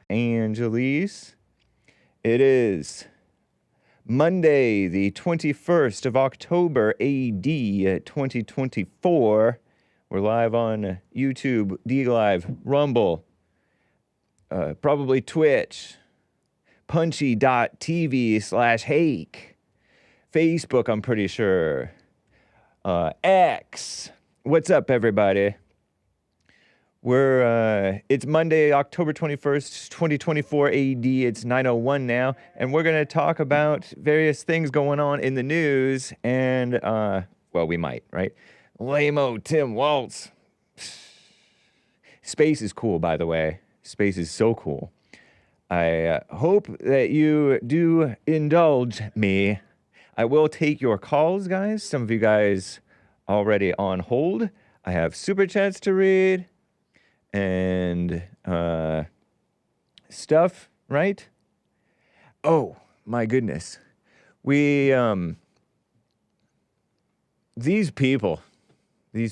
Angeles. It is Monday, the 21st of October, AD 2024. We're live on YouTube, D-Live, Rumble, probably Twitch, punchy.tv/Hake, Facebook, I'm pretty sure, X. What's up, everybody? It's Monday, October 21st, 2024 AD. It's 9:01 now, and we're going to talk about various things going on in the news, and, well, we might, right? Lame-o Tim Walz. Space is cool, by the way. Space is so cool. I hope that you do indulge me. I will take your calls, guys. Some of you guys already on hold. I have super chats to read. And stuff, right? Oh, my goodness. These people, they're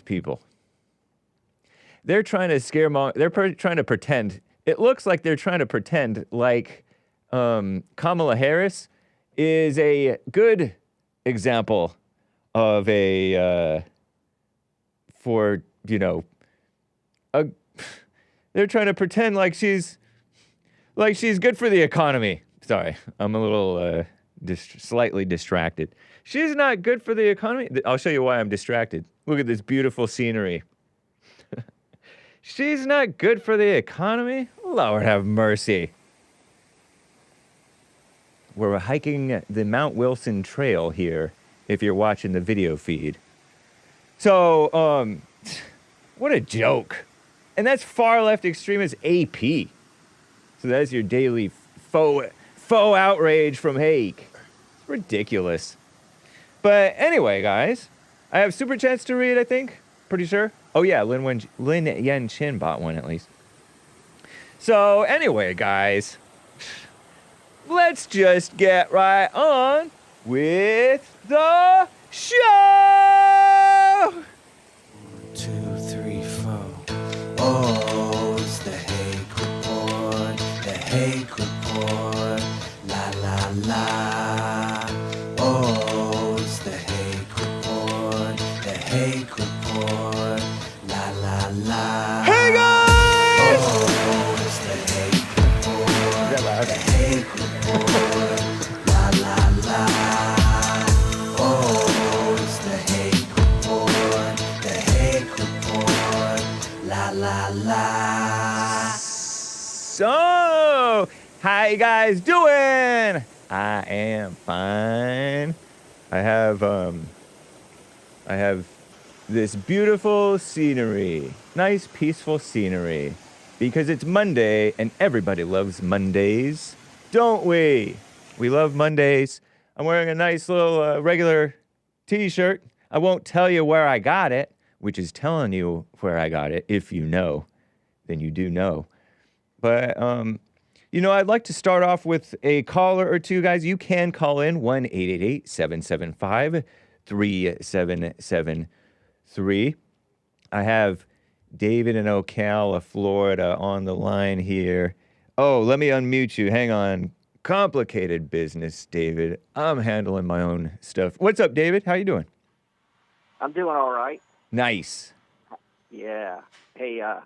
trying to they're trying to pretend, it looks like they're trying to pretend like Kamala Harris is a good example of they're trying to pretend like she's good for the economy. Sorry, I'm a little slightly distracted. She's not good for the economy. I'll show you why I'm distracted. Look at this beautiful scenery. She's not good for the economy? Lord have mercy. We're hiking the Mount Wilson Trail here, if you're watching the video feed. So, what a joke. And that's far left extremist AP. So that's your daily faux outrage from Hake. It's ridiculous. But anyway, guys, I have super chats to read, I think. Pretty sure. Oh yeah, Lin Yen Chin bought one at least. So anyway, guys, let's just get right on with the show. 2, 3, 4. Oh, it's the Hake Report, the Hake Report, la la la. Oh, it's the Hake Report, the Hake Report, la la la. Hey guys! Oh, it's the Hake Report, the Hake Report, la la la. Oh, it's the Hake Report, the Hake Report, la la la. So, how you guys doing? I am fine. I have this beautiful scenery. Nice, peaceful scenery. Because it's Monday, and everybody loves Mondays. Don't we? We love Mondays. I'm wearing a nice little regular t-shirt. I won't tell you where I got it, which is telling you where I got it. If you know, then you do know. But, I'd like to start off with a caller or two, guys. You can call in 1-888-775-3773. I have David in Ocala, Florida, on the line here. Oh, let me unmute you. Hang on. Complicated business, David. I'm handling my own stuff. What's up, David? How you doing? I'm doing all right. Nice. Yeah. Hey, I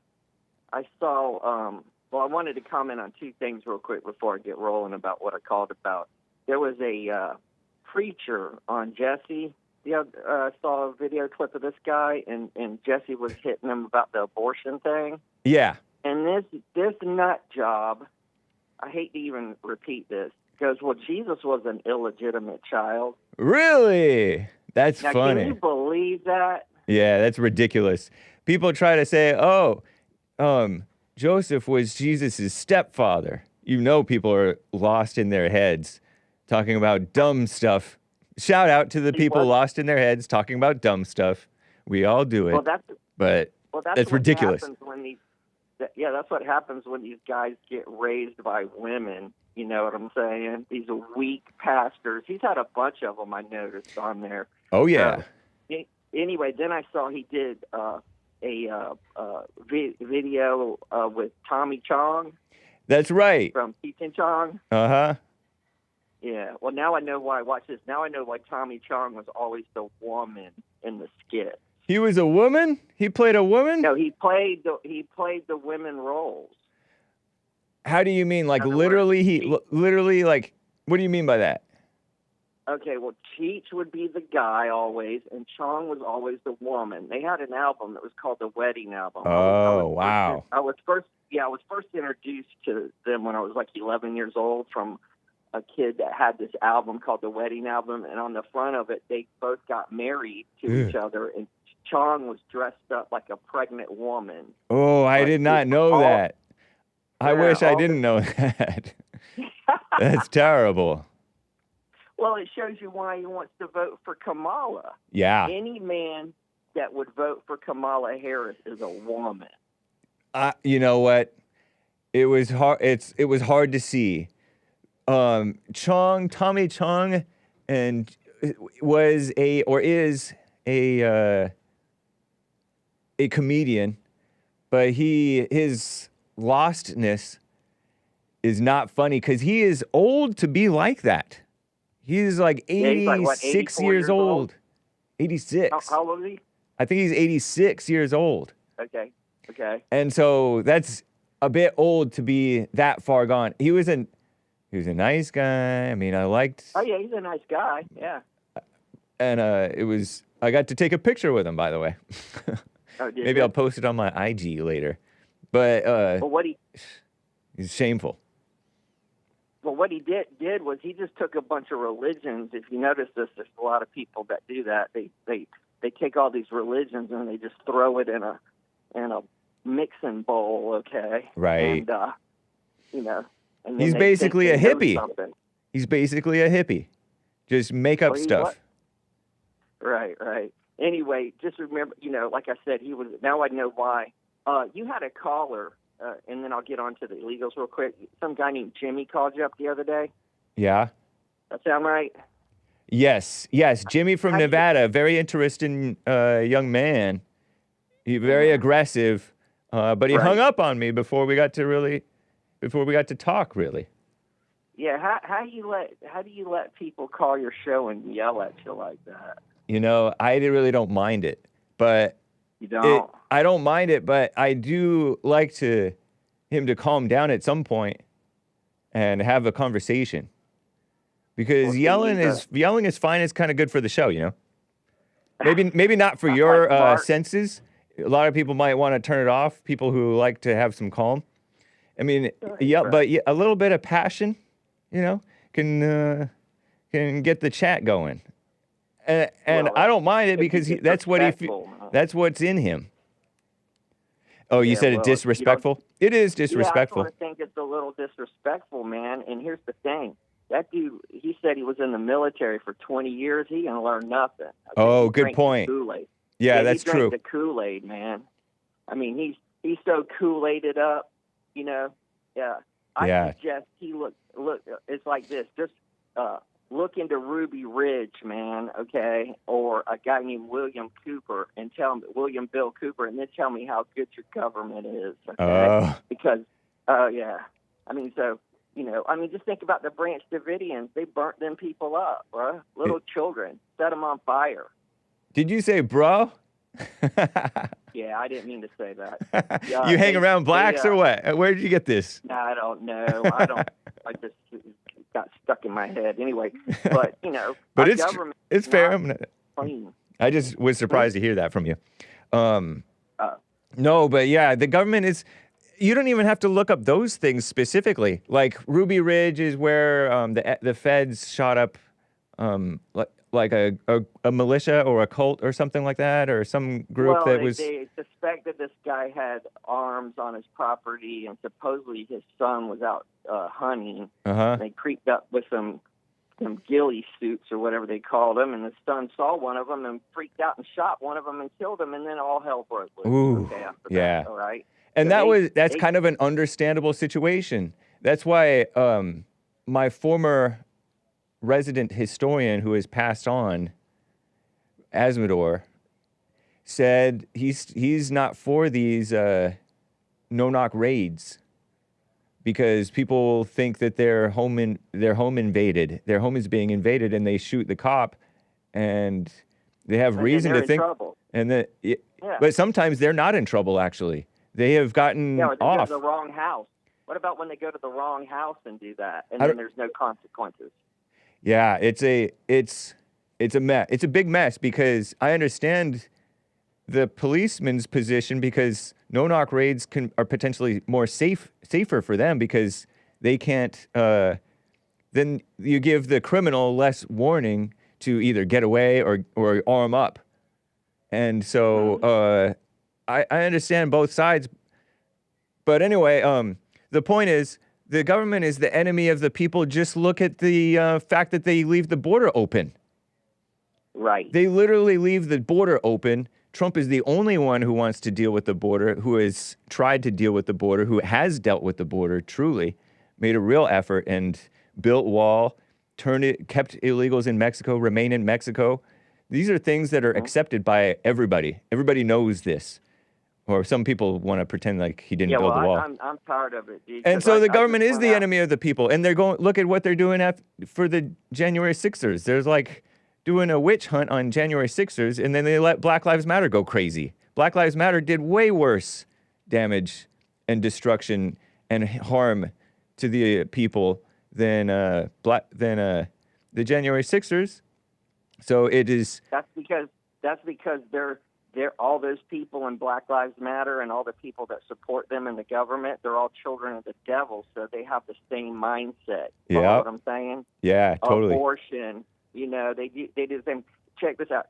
saw, I wanted to comment on two things real quick before I get rolling about what I called about. There was a preacher on Jesse. I saw a video clip of this guy, and Jesse was hitting him about the abortion thing. Yeah. And this nut job, I hate to even repeat this, goes, well, Jesus was an illegitimate child. Really? That's now, funny. Can you believe that? Yeah, that's ridiculous. People try to say, Joseph was Jesus' stepfather. People are lost in their heads talking about dumb stuff. Shout out to the people lost in their heads talking about dumb stuff. We all do it. That's ridiculous. That's what happens when these guys get raised by women. You know what I'm saying? These weak pastors. He's had a bunch of them, I noticed, on there. Oh, yeah. anyway, then I saw he did a video with Tommy Chong. That's right. From Cheech and Chong. Uh-huh. Yeah. Well, now I know why. Watch this. Now I know why Tommy Chong was always the woman in the skit. He was a woman? He played a woman? No, he played the women roles. How do you mean? Like literally, literally, like, what do you mean by that? Okay, well, Cheech would be the guy always, and Chong was always the woman. They had an album that was called the Wedding Album. Wow. I was first introduced to them when I was like 11 years old from a kid that had this album called the Wedding Album, and on the front of it, they both got married to each other, and Chong was dressed up like a pregnant woman. Oh, I did not know that. I wish I didn't know that. That's terrible. Well, it shows you why he wants to vote for Kamala. Yeah. Any man that would vote for Kamala Harris is a woman. You know what? It was hard. It was hard to see. Tommy Chong, and is a comedian, but his lostness is not funny because he is old to be like that. He's like 86 years old. 86. How old is he? I think he's 86 years old. Okay. And so that's a bit old to be that far gone. He was a nice guy. I mean, I liked. Oh yeah, he's a nice guy. Yeah. And I got to take a picture with him, by the way. Maybe I'll post it on my IG later. But he's shameful. Well, what he did was he just took a bunch of religions. If you notice this, there's a lot of people that do that. They take all these religions and they just throw it in a mixing bowl, okay? Right. And and he's basically a hippie. He's basically a hippie. Just make up stuff. Right. Anyway, just remember, like I said, he was. Now I know why. You had a caller. And then I'll get on to the illegals real quick. Some guy named Jimmy called you up the other day. Yeah. That sound right? Yes. Jimmy from Nevada, very interesting young man. He's very aggressive, but he hung up on me before we got to talk. Really. Yeah. How do you let people call your show and yell at you like that? I really don't mind it, but. You don't? I don't mind it, but I do like him to calm down at some point and have a conversation. Because yelling is fine. It's kind of good for the show, Maybe not for your senses. A lot of people might want to turn it off. People who like to have some calm. I mean, but a little bit of passion, can get the chat going. And I don't mind it because that's what's in him. Oh, you said it's disrespectful? It is disrespectful. Yeah, I think it's a little disrespectful, man. And here's the thing. That dude, he said he was in the military for 20 years. He didn't learn nothing. Oh, good point. Kool-Aid. Yeah, that's true. He drank the Kool-Aid, man. I mean, he's so Kool-Aided up, Yeah. I suggest he look. It's like this. Just look into Ruby Ridge, man, okay, or a guy named William Cooper, and William Bill Cooper, and then tell me how good your government is, okay? Because, just think about the Branch Davidians. They burnt them people up, bro. Little children, set them on fire. Did you say bro? Yeah, I didn't mean to say that. You hang around blacks or what? Where did you get this? I don't know. I just got stuck in my head anyway. But, but it's fair. I just was surprised to hear that from you. No, but yeah, the government is. You don't even have to look up those things specifically. Like Ruby Ridge is where the feds shot up like a militia or a cult or something like that, or some group they suspected this guy had arms on his property, and supposedly his son was out hunting. Uh-huh. They creeped up with some ghillie suits or whatever they called them, and the son saw one of them and freaked out and shot one of them and killed him, and then all hell broke loose. Ooh, okay, after yeah. that, all right. And that's kind of an understandable situation. That's why my former resident historian, who has passed on, Asmodor, said he's not for these no-knock raids because people think that their home invaded. Their home is being invaded, and they shoot the cop, and they have reason to think. Trouble. But sometimes they're not in trouble. Actually, they have gotten or they off. go to the wrong house. What about when they go to the wrong house and do that, and then there's no consequences? Yeah, it's a mess. It's a big mess because I understand the policeman's position because no-knock raids are potentially more safer for them because they can't. Then you give the criminal less warning to either get away or arm up, and so I understand both sides. But anyway, the point is, the government is the enemy of the people. Just look at the fact that they leave the border open. Right. They literally leave the border open. Trump is the only one who wants to deal with the border, who has tried to deal with the border, who has dealt with the border, truly, made a real effort and built wall, kept illegals in Mexico, remain in Mexico. These are things that are accepted by everybody. Everybody knows this. Or some people want to pretend like he didn't build the wall. I'm tired of it, dude. And so the government is the enemy of the people. And they're going, look at what they're doing for the January 6ers. There's like doing a witch hunt on January 6ers, and then they let Black Lives Matter go crazy. Black Lives Matter did way worse damage and destruction and harm to the people than the January 6ers. So it is. That's because they're all those people in Black Lives Matter and all the people that support them in the government, they're all children of the devil, so they have the same mindset. You know what I'm saying? Yeah, totally. Abortion, they do the same. Check this out.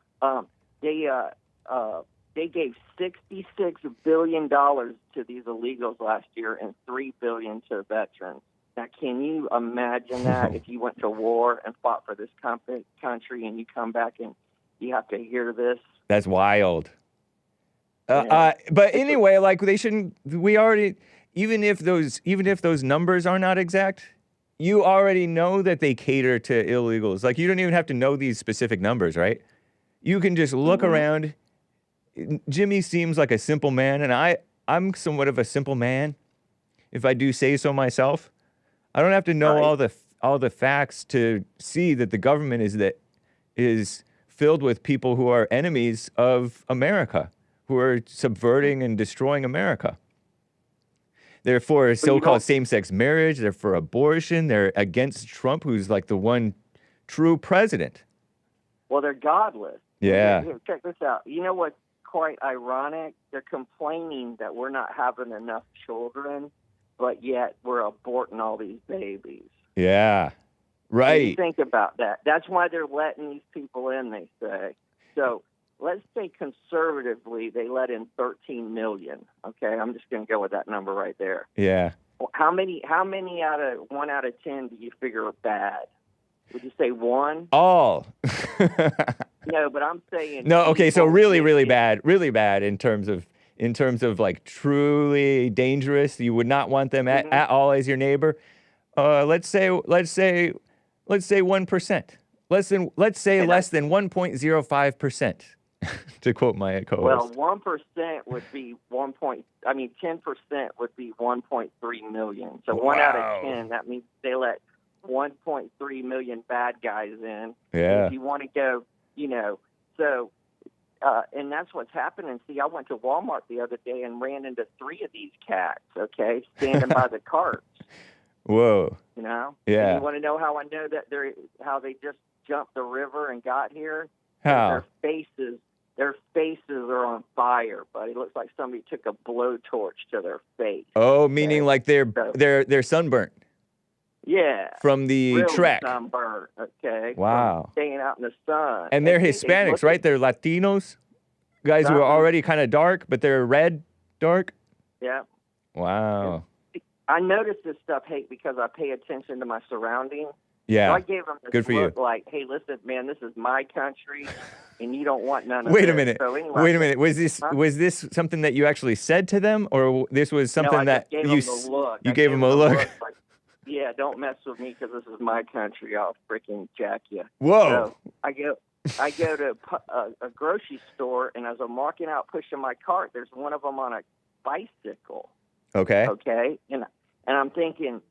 They gave $66 billion to these illegals last year and $3 billion to veterans. Now, can you imagine that if you went to war and fought for this country and you come back and you have to hear this? That's wild. But anyway, like they shouldn't. We already, even if those numbers are not exact, you already know that they cater to illegals. Like you don't even have to know these specific numbers, right? You can just look around. Jimmy seems like a simple man, and I'm somewhat of a simple man, if I do say so myself. I don't have to know all the facts to see that the government is filled with people who are enemies of America, who are subverting and destroying America. They're for so-called same-sex marriage. They're for abortion. They're against Trump, who's like the one true president. Well, they're godless. Yeah. Check this out. You know what's quite ironic? They're complaining that we're not having enough children, but yet we're aborting all these babies. Yeah. Right. You think about that. That's why they're letting these people in, they say. So let's say conservatively they let in 13 million. Okay, I'm just going to go with that number right there. Yeah. How many out of 1 out of 10 do you figure are bad? Would you say 1? All. No, but I'm saying no. Okay, so really bad in terms of like truly dangerous. You would not want them at all as your neighbor. Let's say 1%. Let's say less than 1.05%. To quote my co-host. Well, 1% would be 10% would be 1.3 million. So 1 out of 10, that means they let 1.3 million bad guys in. Yeah. If you want to go, so, and that's what's happening. See, I went to Walmart the other day and ran into 3 of these cats, okay, standing by the carts. Whoa. Yeah. And you want to know how I know that how they just jumped the river and got here? How? Their faces are on fire, buddy. It looks like somebody took a blowtorch to their face. Oh, meaning like they're sunburnt. Yeah. From the really trek. Sunburnt, okay. Wow. From staying out in the sun. And they're Hispanics, right? They're Latinos? Guys who are already kind of dark, but they're dark? Yeah. Wow. I noticed this stuff, Hake, because I pay attention to my surroundings. Yeah. So I gave them this Good for look you. like, hey, listen, man, this is my country, and you don't want none of Wait this. a minute. So anyway, Wait a minute. Was this something that you actually said to them, or this was something that gave you them the look. You gave them a look? Like, yeah, don't mess with me because this is my country. I'll freaking jack you. Whoa. So I go to a grocery store, and as I'm walking out pushing my cart, there's one of them on a bicycle. Okay. Okay, and I'm thinking,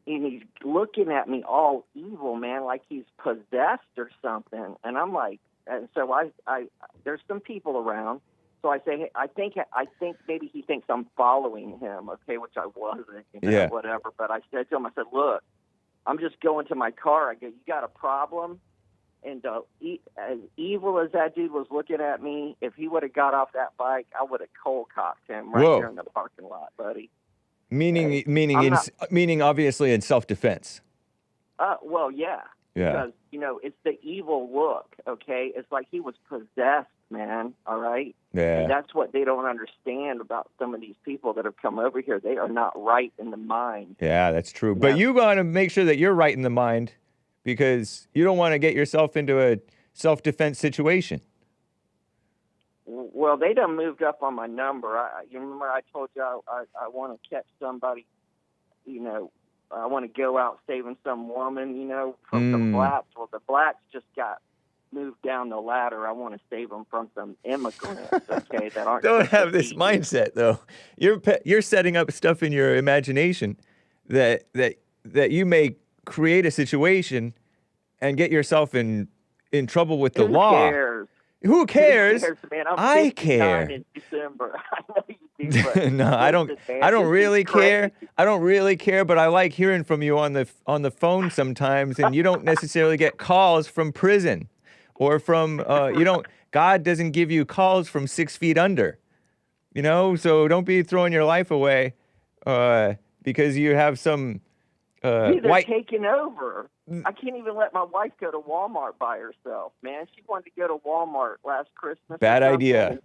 and he's looking at me all evil, man, like he's possessed or something. And I'm like, and so I there's some people around. So I say, hey, I think maybe he thinks I'm following him, okay, which I wasn't, whatever. But I said to him, I said, look, I'm just going to my car. I go, you got a problem? And as evil as that dude was looking at me, if he would have got off that bike, I would have cold cocked him right there in the parking lot, buddy. Meaning obviously in self-defense. Well, yeah. Yeah. Because, it's the evil look, okay? It's like he was possessed, man, all right? Yeah. And that's what they don't understand about some of these people that have come over here. They are not right in the mind. Yeah, that's true. But you got to make sure that you're right in the mind because you don't want to get yourself into a self-defense situation. Well, they done moved up on my number. You remember I told you I want to catch somebody, I want to go out saving some woman, from some blacks. Well, the blacks just got moved down the ladder. I want to save them from some immigrants, okay, that aren't. Don't have this mindset, though. You're setting up stuff in your imagination that you may create a situation and get yourself in trouble with the law. Who cares? Man? I care. In December. I know you do, but no, I don't really care. I don't really care, but I like hearing from you on the phone sometimes, and you don't necessarily get calls from prison or from God doesn't give you calls from 6 feet under. So don't be throwing your life away because you have some they're taking over. I can't even let my wife go to Walmart by herself, man. She wanted to go to Walmart last Christmas. Bad idea.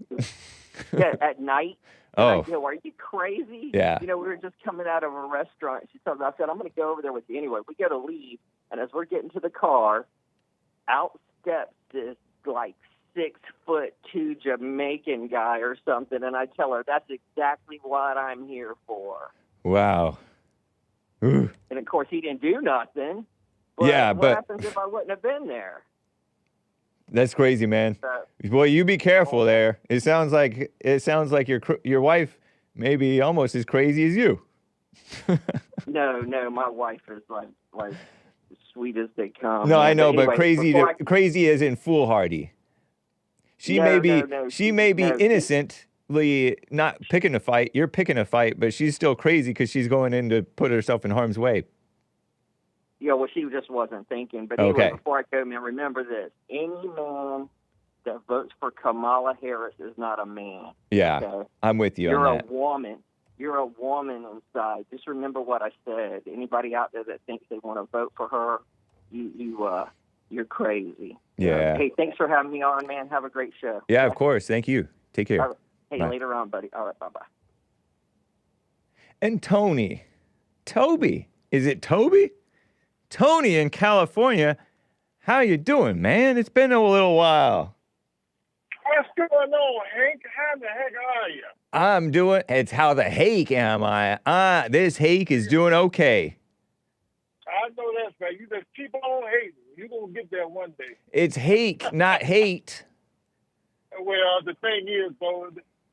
At night. Oh. I go, are you crazy? Yeah. We were just coming out of a restaurant. She told me, I said, I'm going to go over there with you anyway. We got to leave. And as we're getting to the car, out steps this 6'2" Jamaican guy or something. And I tell her, that's exactly what I'm here for. Wow. Ooh. And of course, he didn't do nothing. But what happens if I wouldn't have been there? That's crazy, man. Well, you be careful there. It sounds like your wife may be almost as crazy as you. No, my wife is like as sweet as they come. No, I know, but crazy as in foolhardy. She may be innocently not picking a fight. You're picking a fight, but she's still crazy because she's going in to put herself in harm's way. Yeah, well, she just wasn't thinking. But anyway, before I go, man, remember this. Any man that votes for Kamala Harris is not a man. Yeah, okay? I'm with you on that. You're a woman. You're a woman inside. Just remember what I said. Anybody out there that thinks they want to vote for her, you're crazy. Yeah. Hey, thanks for having me on, man. Have a great show. Yeah, of course. Thank you. Take care. Right. Hey, bye. Later on, buddy. All right, bye-bye. And Toby. Is it Toby? Tony in California, how you doing, man? It's been a little while. What's going on, Hank? How the heck are you? I'm doing, it's how the Hake am I. This Hake is doing okay. I know that's right. You just keep on hating. You're going to get there one day. It's Hake, not hate. Well, the thing is, though,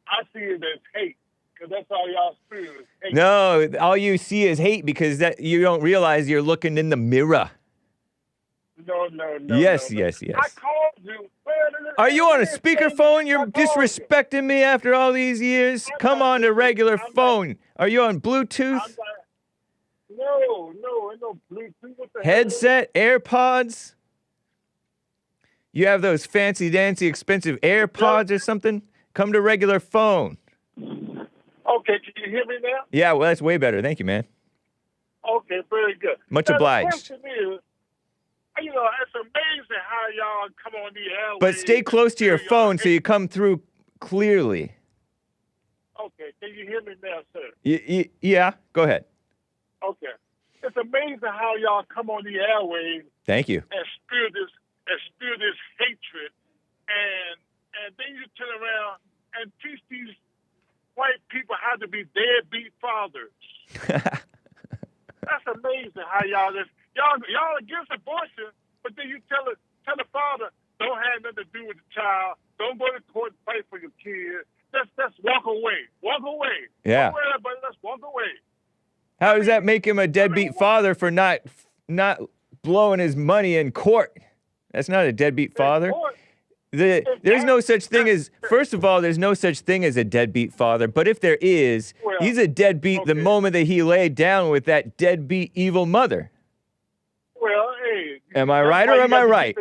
I see it as hate. Because that's all y'all see is hate. No, all you see is hate because that you don't realize you're looking in the mirror. No. Yes. I called you. Are you on a speakerphone? You're disrespecting me after all these years? Come on to regular phone. Are you on Bluetooth? No, no Bluetooth. What the Headset, AirPods? You have those fancy dancy expensive AirPods or something? Come to regular phone. Okay, can you hear me now? Yeah, well, that's way better. Thank you, man. Okay, very good. Much obliged. The question is, it's amazing how y'all come on the airwaves. But stay close to your phone so you come through clearly. Okay, can you hear me now, sir? Yeah, go ahead. Okay. It's amazing how y'all come on the airwaves. Thank you. And spew this hatred, and then you turn around and teach these white people how to be deadbeat fathers. That's amazing how y'all against abortion, but then you tell the father Don't have nothing to do with the child. Don't go to court and fight for your kid. Just walk away. Walk away. Yeah. Don't worry about it. Let's walk away. How does that make him a deadbeat father for not blowing his money in court? That's not a deadbeat father. There's no such thing as, first of all, there's no such thing as a deadbeat father. But if there is, he's a deadbeat the moment that he laid down with that deadbeat evil mother. Well, hey. Am I right or am I right?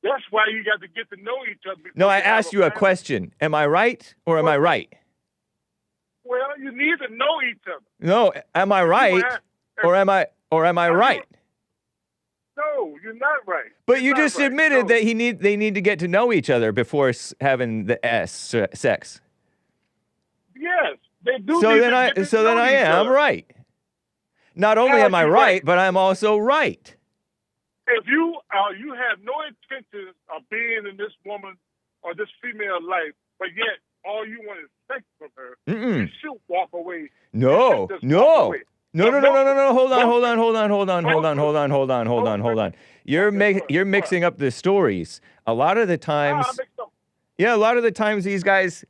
That's why you got to get to know each other. No, I asked you a question. Am I right or am I right? Well, you need to know each other. No, am I right or am I right? No, you're not right. But you just admitted that they need to get to know each other before having the sex. Yes, they do. So then I am right. Not only am I right, but I'm also right. If you have no intention of being in this woman or this female life, but yet all you want is sex from her, you should walk away. No. Hold on. You're mixing up the stories. A lot of the times, these guys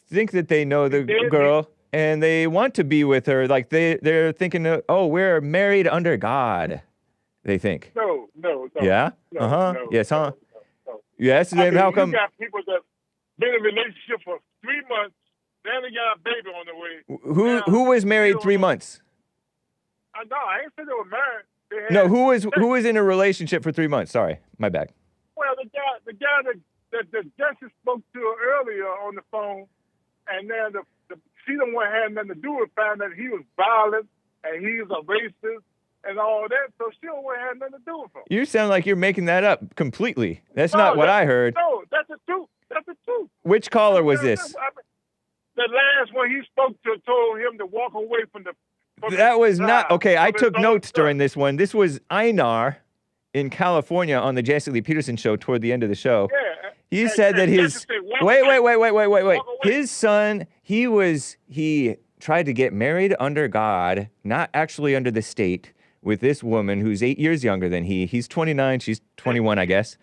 think that they know the girl and they want to be with her. Like they're thinking, oh, we're married under God. They think. No. Yeah. Yes. Huh. No. Yes. Then how come? You got people that been in a relationship for 3 months. Then they got a baby on the way. Who was married 3 months? No, I ain't saying they were married. No, who was in a relationship for 3 months? Sorry, my bad. Well, the guy that the justice spoke to earlier on the phone, and then she don't want to have nothing to do with found that he was violent and he was a racist and all that, so she don't want to have nothing to do with him. You sound like you're making that up completely. That's not what I heard. No, that's the truth. That's the truth. Which caller was this? The last one he spoke to told him to walk away from the. That was not okay. I took notes during this one. This was Einar in California on the Jesse Lee Peterson show toward the end of the show. Yeah. He said that his wait. His son, he tried to get married under God, not actually under the state, with this woman who's 8 years younger than he. He's 29, she's 21, I guess.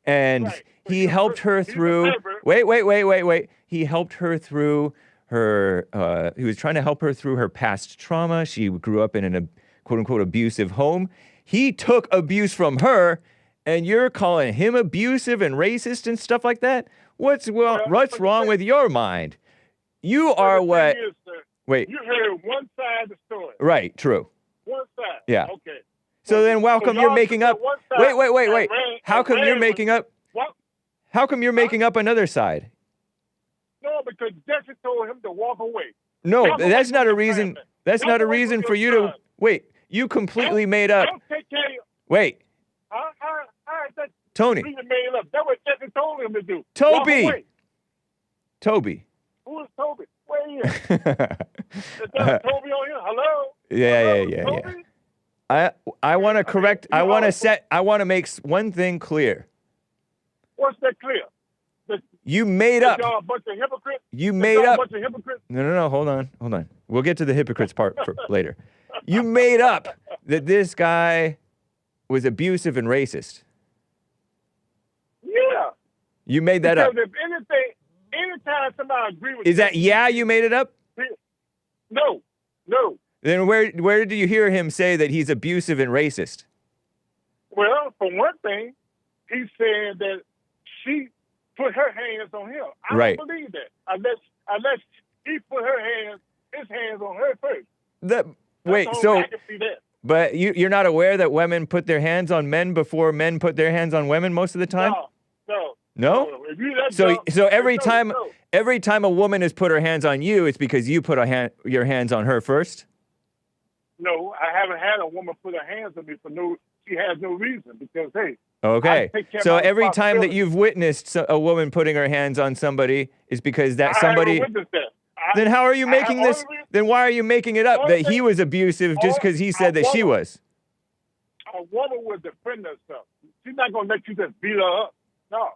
And he helped her through. Wait. He helped her through her. He was trying to help her through her past trauma. She grew up in a quote unquote abusive home. He took abuse from her, and you're calling him abusive and racist and stuff like that? What's wrong with your mind? You are what? Wait. You heard one side of the story. Right. True. One side. Yeah. Okay. So then, you're making up. Wait. How come you're making up? What? How come you're making up another side? No, because Jesse told him to walk away. No, that's not a reason. That's not a reason for you to wait. You completely made up. Wait. Tony. Made up. That's what Jesse told him to do. Toby. Who is Toby? Where are you? Is that Toby on here? Hello? Yeah. I want to correct. I want to make one thing clear. What's that clear? You made up. Y'all a bunch of hypocrites? You made up. A bunch of hypocrites? No. Hold on. We'll get to the hypocrites part later. You made up that this guy was abusive and racist. Yeah. You made that up. If anytime somebody agrees with is that you made it up? No. Then where did you hear him say that he's abusive and racist? Well, for one thing, he said that she put her hands on him. I don't believe that unless he put his hands on her first. I can see that. But you're not aware that women put their hands on men before men put their hands on women most of the time? No? So every time a woman has put her hands on you, it's because you put your hands on her first? No, I haven't had a woman put her hands on me she has no reason because, hey. Okay. So every time that you've witnessed a woman putting her hands on somebody is because that somebody. I haven't witnessed that. Then how are you making this? Then why are you making it up that he was abusive just because he said that she was? A woman will defend herself. She's not going to let you just beat her up. No.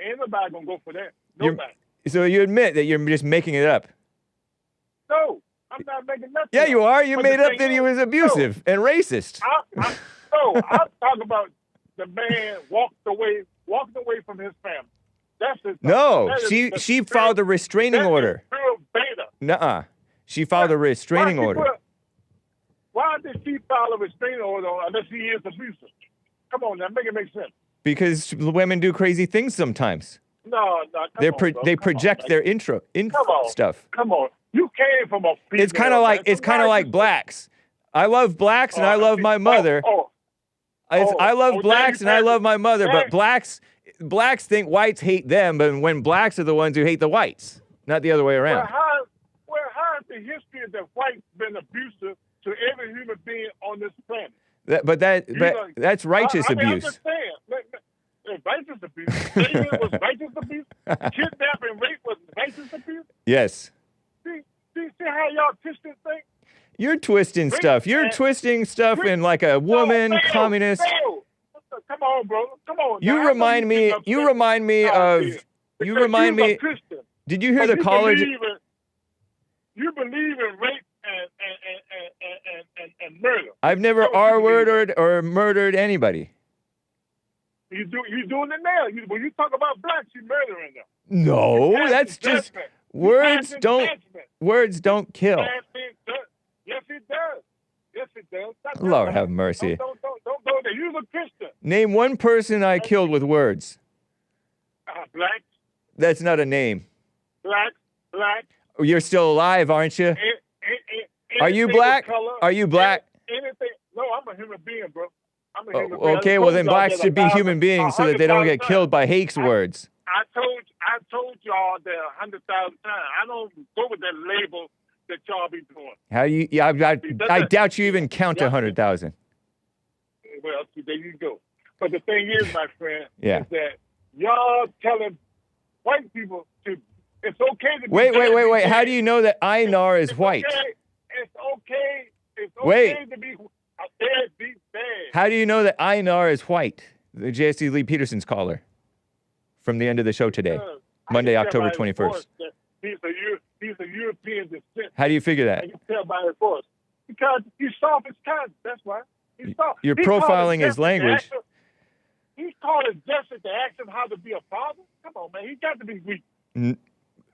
Ain't nobody going to go for that. Nobody. So you admit that you're just making it up? No. I'm not making nothing. Yeah, you are. You made up that he was abusive and racist. I'm talking about the man walked away from his family. That's his. No, that is she filed a restraining order. Pure beta. Nuh-uh. She filed a restraining order. Why did she file a restraining order unless he is abusive? Come on, now, make it make sense. Because women do crazy things sometimes. No, They project their stuff. Come on, you came from a female. It's kind of like blacks. I love blacks and I love my mother. I love blacks and I love my mother, but blacks think whites hate them, but when blacks are the ones who hate the whites, not the other way around. Well, how has the history of the whites been abusive to every human being on this planet? That's righteous abuse. I understand. Righteous abuse. Dating was righteous abuse. Kidnapping, rape was righteous abuse. Yes. See how y'all twisting things? You're twisting stuff. You're twisting stuff in like a woman communist. Come on, bro. Come on. You remind me. Did you hear the college? You believe in rape and murder. I've never R-worded or murdered anybody. You doing it now. When you talk about blacks, you murdering them. No, that's just words don't kill. Yes, it does. Yes, it does. Lord have mercy. Don't go there. You're a Christian. Name one person I killed with words. Blacks. That's not a name. Blacks. You're still alive, aren't you? Are you black? Are you black? Anything. No, I'm a human being, bro. I'm a human being. Okay, well then blacks should be human beings so that they don't get killed by Hake's words. I told y'all that 100,000 times. I don't go with that label that y'all be doing. How you? Yeah, I doubt you even count 100,000. Well, see, there you go. But the thing is, my friend, is that y'all telling white people to. It's okay to be Wait. How do you know that Einar is white? It's okay to be a deadbeat bad. How do you know that Einar is white? The J.S.C. Lee Peterson's caller from the end of the show today, Monday, October 21st. He's a European descent. How do you figure that? I can tell by his voice. Because he's soft as cotton. That's why. You're profiling his language. He's called his justice to ask him how to be a father. Come on, man. He got to be weak.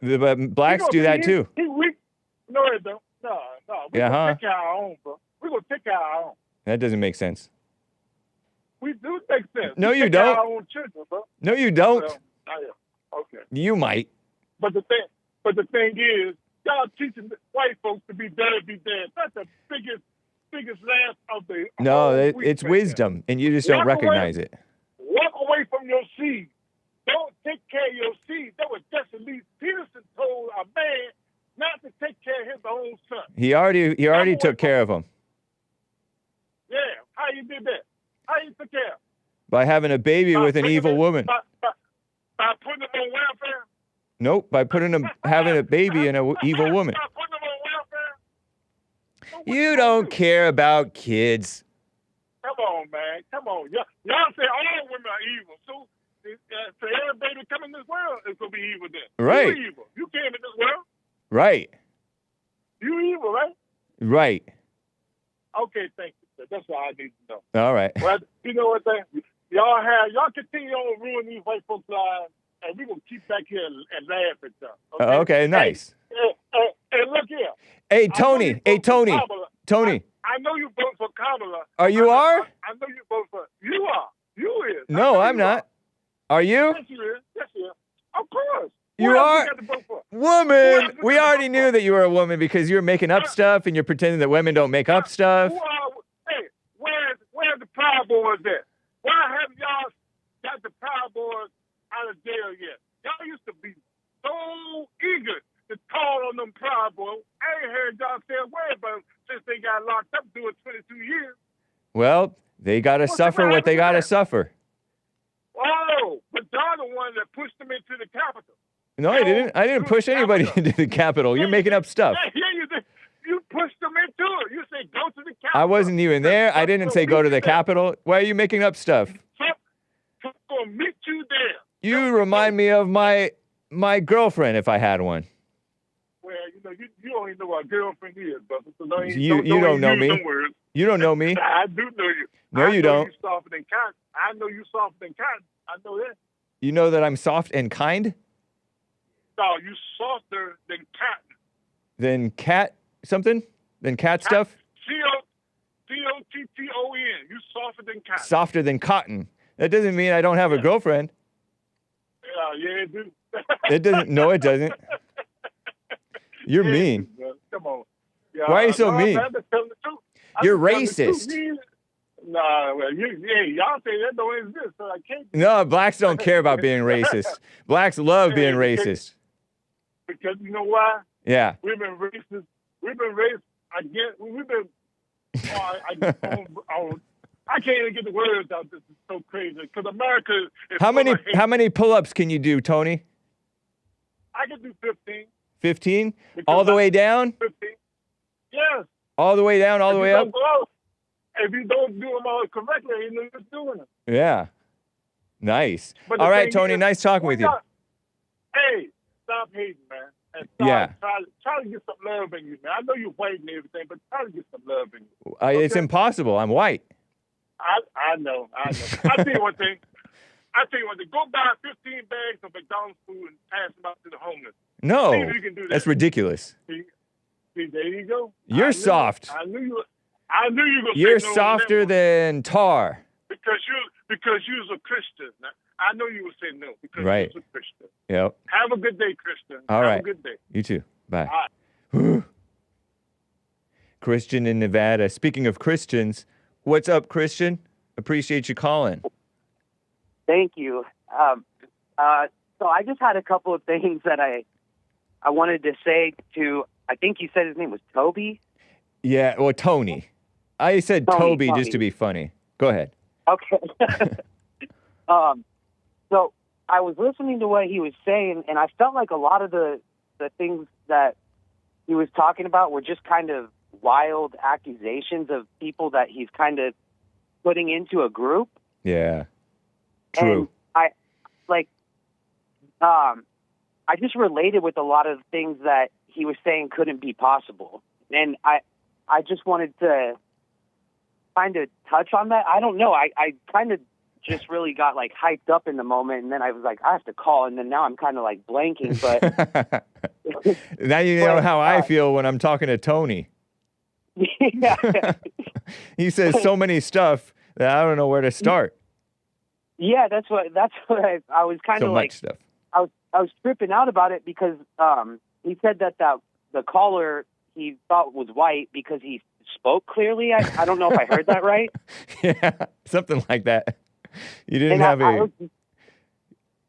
The blacks do that too. He's weak. No, they don't. No. We're going to take care of our own, bro. We're going to take care of our own. That doesn't make sense. We do make sense. No, you don't. Our own children, bro. No, you don't. Well, okay. You might. But the thing is, y'all teaching white folks to be dead. That's the biggest laugh of the. No, it's wisdom, and you just don't recognize it. Walk away from your seed. Don't take care of your seed. That was Jesse Lee Peterson told a man not to take care of his own son. He already took care of him. Yeah, how you did that? How you took care of him? By having a baby with an evil woman. By putting him on welfare? Nope, by having a baby and an evil woman. By putting him on welfare? You don't care about kids. Come on, man. Come on. Y'all say all women are evil. So every baby coming in this world is going to be evil then. Right. You evil. You came in this world. Right. You evil, right? Right. Okay, thank you. That's all I need to know. All right. Well, you know what, y'all continue on ruining these white folks' lives, and we're going to keep back here and laugh at them. Okay, nice. Hey, look here. Hey, Tony. Tony. I know you vote for Kamala. You are? I know you vote for. You are. You is. No, I'm not. Are you? Yes, you is. Yes, you is. Of course. You are? Woman. We already knew that you were a woman because you're making up stuff and you're pretending that women don't make up stuff. Hey, where's the Proud Boys at? Why haven't y'all got the Proud Boys out of jail yet? Y'all used to be so eager to call on them Proud Boys. I ain't heard y'all say a word about them since they got locked up doing 22 years. Well, they got to suffer what they got to suffer. Oh, but y'all the one that pushed them into the Capitol. No, I didn't. I didn't push anybody into the Capitol. You're making up stuff. Yeah, you did. You pushed them into it. You said go to the Capitol. I wasn't even there. I didn't say go to the Capitol. Why are you making up stuff? Trump will meet you there. You remind me of my girlfriend if I had one. Well, you don't even know what a girlfriend is, brother. So you don't know me. You don't know me. I do know you. No, you don't. You softer than cotton. I know you softer than cotton. I know that. You know that I'm soft and kind? No, you softer than cotton. Than cat something? Than cat stuff? Cotton. You softer than cotton. Softer than cotton. That doesn't mean I don't have a girlfriend. Yeah, it do. It doesn't. No, it doesn't. You're mean. Come on. Why are you so mean? You're racist. Nah, well, y'all say that don't exist, so I can't. No, blacks don't care about being racist. Blacks love being racist. Because you know why? Yeah. We've been racist. We've been racist again. We've been. I can't even get the words out. This is so crazy. Because America is How many pull-ups can you do, Tony? I can do 15. 15? All the way down? 15. Yes. All the way down, all the way up? If you don't do them all correctly, you know you're doing them. Yeah. Nice. All right, Tony, nice talking with you. Hey, stop hating, man. And try to get some love in you, man. I know you're white and everything, but try to get some love in you. Okay? It's impossible. I'm white. I know. I'll tell you one thing. Go buy 15 bags of McDonald's food and pass them out to the homeless. No, see if you can do that. That's ridiculous. See, there you go. You're soft. I knew you were going to You're say no softer than tar. Because you're a Christian. Now, I know you would say no because you're a Christian. Yep. Have a good day, Christian. All right. Have a good day. You too. Bye. Right. Christian in Nevada. Speaking of Christians, what's up, Christian? Appreciate you calling. Thank you. So I just had a couple of things that I wanted to say to, I think you said his name was Toby? Yeah, well, Tony. I said Toby just to be funny. Go ahead. Okay. So I was listening to what he was saying, and I felt like a lot of the things that he was talking about were just kind of wild accusations of people that he's kind of putting into a group. Yeah. True. And I just related with a lot of things that he was saying couldn't be possible. And I just wanted to kind of touch on that. I don't know. I kind of just really got like hyped up in the moment, and then I was like, I have to call, and then now I'm kind of like blanking. But now you know how I feel when I'm talking to Tony. Yeah. He says so many stuff that I don't know where to start. Yeah, that's what I was kind of like. So much stuff. I was tripping out about it because he said that the caller he thought was white because he spoke clearly. I don't know if I heard that right. Yeah, something like that. You didn't have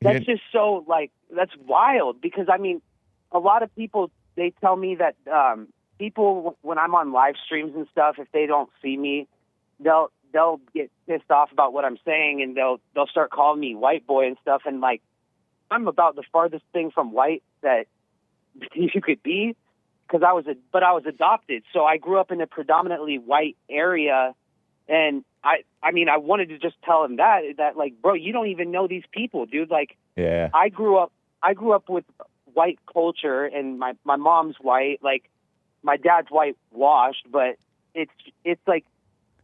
that's just so, like, that's wild because, I mean, a lot of people, they tell me that people, when I'm on live streams and stuff, if they don't see me, they'll get pissed off about what I'm saying, and they'll start calling me white boy and stuff, and, like, I'm about the farthest thing from white that you could be, because I was adopted, so I grew up in a predominantly white area, and I mean, I wanted to just tell him that like, bro, you don't even know these people, dude. Like, yeah, I grew up with white culture, and my mom's white, like, my dad's whitewashed, but it's like,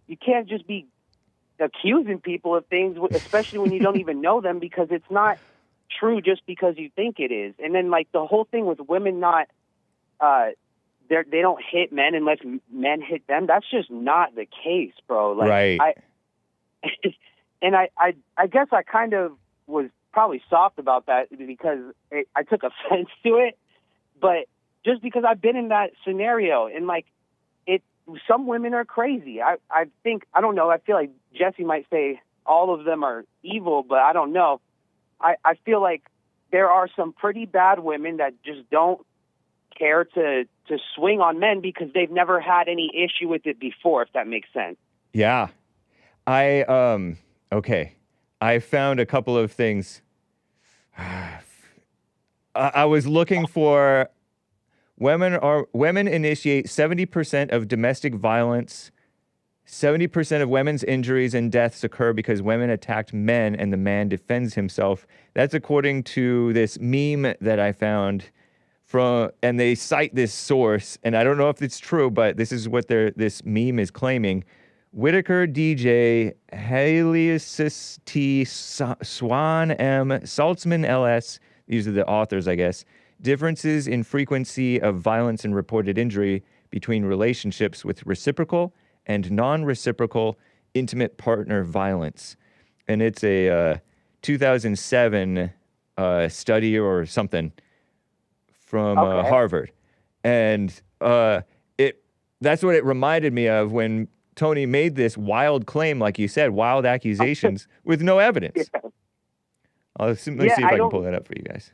you can't just be accusing people of things, especially when you don't even know them, because it's not true just because you think it is. And then, like, the whole thing with women not, they don't hit men unless men hit them. That's just not the case, bro. Like, right. I guess I kind of was probably soft about that because I took offense to it, but just because I've been in that scenario, and, like, some women are crazy. I think, I don't know, I feel like Jesse might say all of them are evil, but I don't know. I feel like there are some pretty bad women that just don't care to swing on men because they've never had any issue with it before, if that makes sense. Yeah. Okay. I found a couple of things. I was looking for women initiate 70% of domestic violence. 70% of women's injuries and deaths occur because women attacked men and the man defends himself. That's according to this meme that I found and they cite this source, and I don't know if it's true, but this is what this meme is claiming. Whitaker DJ, Halius T, Swan M, Saltzman LS, these are the authors, I guess, differences in frequency of violence and reported injury between relationships with reciprocal and non-reciprocal intimate partner violence. And it's a 2007 study or something from Harvard. And that's what it reminded me of when Tony made this wild claim, like you said, wild accusations with no evidence. Yeah. Let me see if I can pull that up for you guys.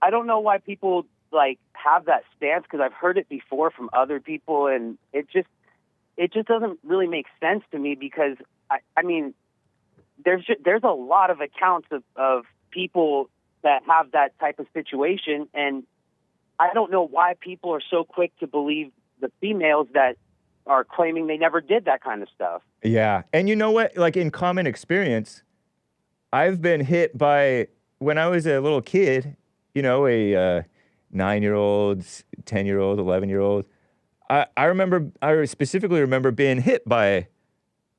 I don't know why people like have that stance, because I've heard it before from other people, and it just doesn't really make sense to me, because I mean, there's a lot of accounts of people that have that type of situation, and I don't know why people are so quick to believe the females that are claiming they never did that kind of stuff. Yeah. And you know what? Like, in common experience, I've been hit by, when I was a little kid, you know, a 9-year-old, 10-year-old, 11-year-old. I specifically remember being hit by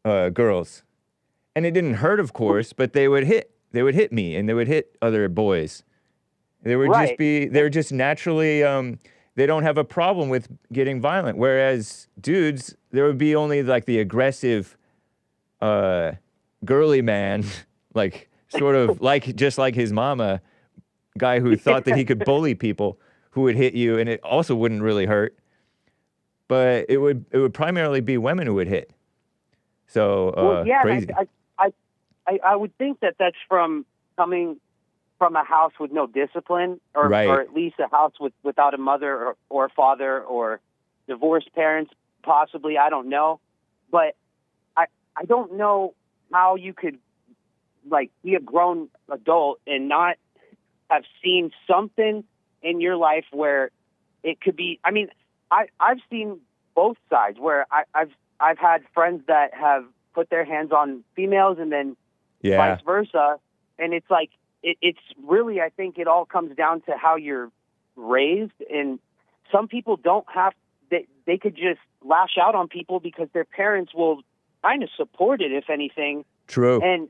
girls. And it didn't hurt, of course, but they would hit me, and they would hit other boys. They're just naturally, they don't have a problem with getting violent. Whereas dudes, there would be only like the aggressive, girly man, like sort of just like his mama, guy who thought that he could bully people, who would hit you, and it also wouldn't really hurt. But it would primarily be women who would hit. So crazy. I would think that that's from coming from a house with no discipline, or at least a house without a mother or father, or divorced parents, possibly. I don't know. But I don't know how you could, like, be a grown adult and not have seen something in your life where it could be. I mean, I've seen both sides, where I've had friends that have put their hands on females, and then vice versa. And it's like, it's really, I think it all comes down to how you're raised. And some people don't have, they could just lash out on people because their parents will kind of support it, if anything. True. And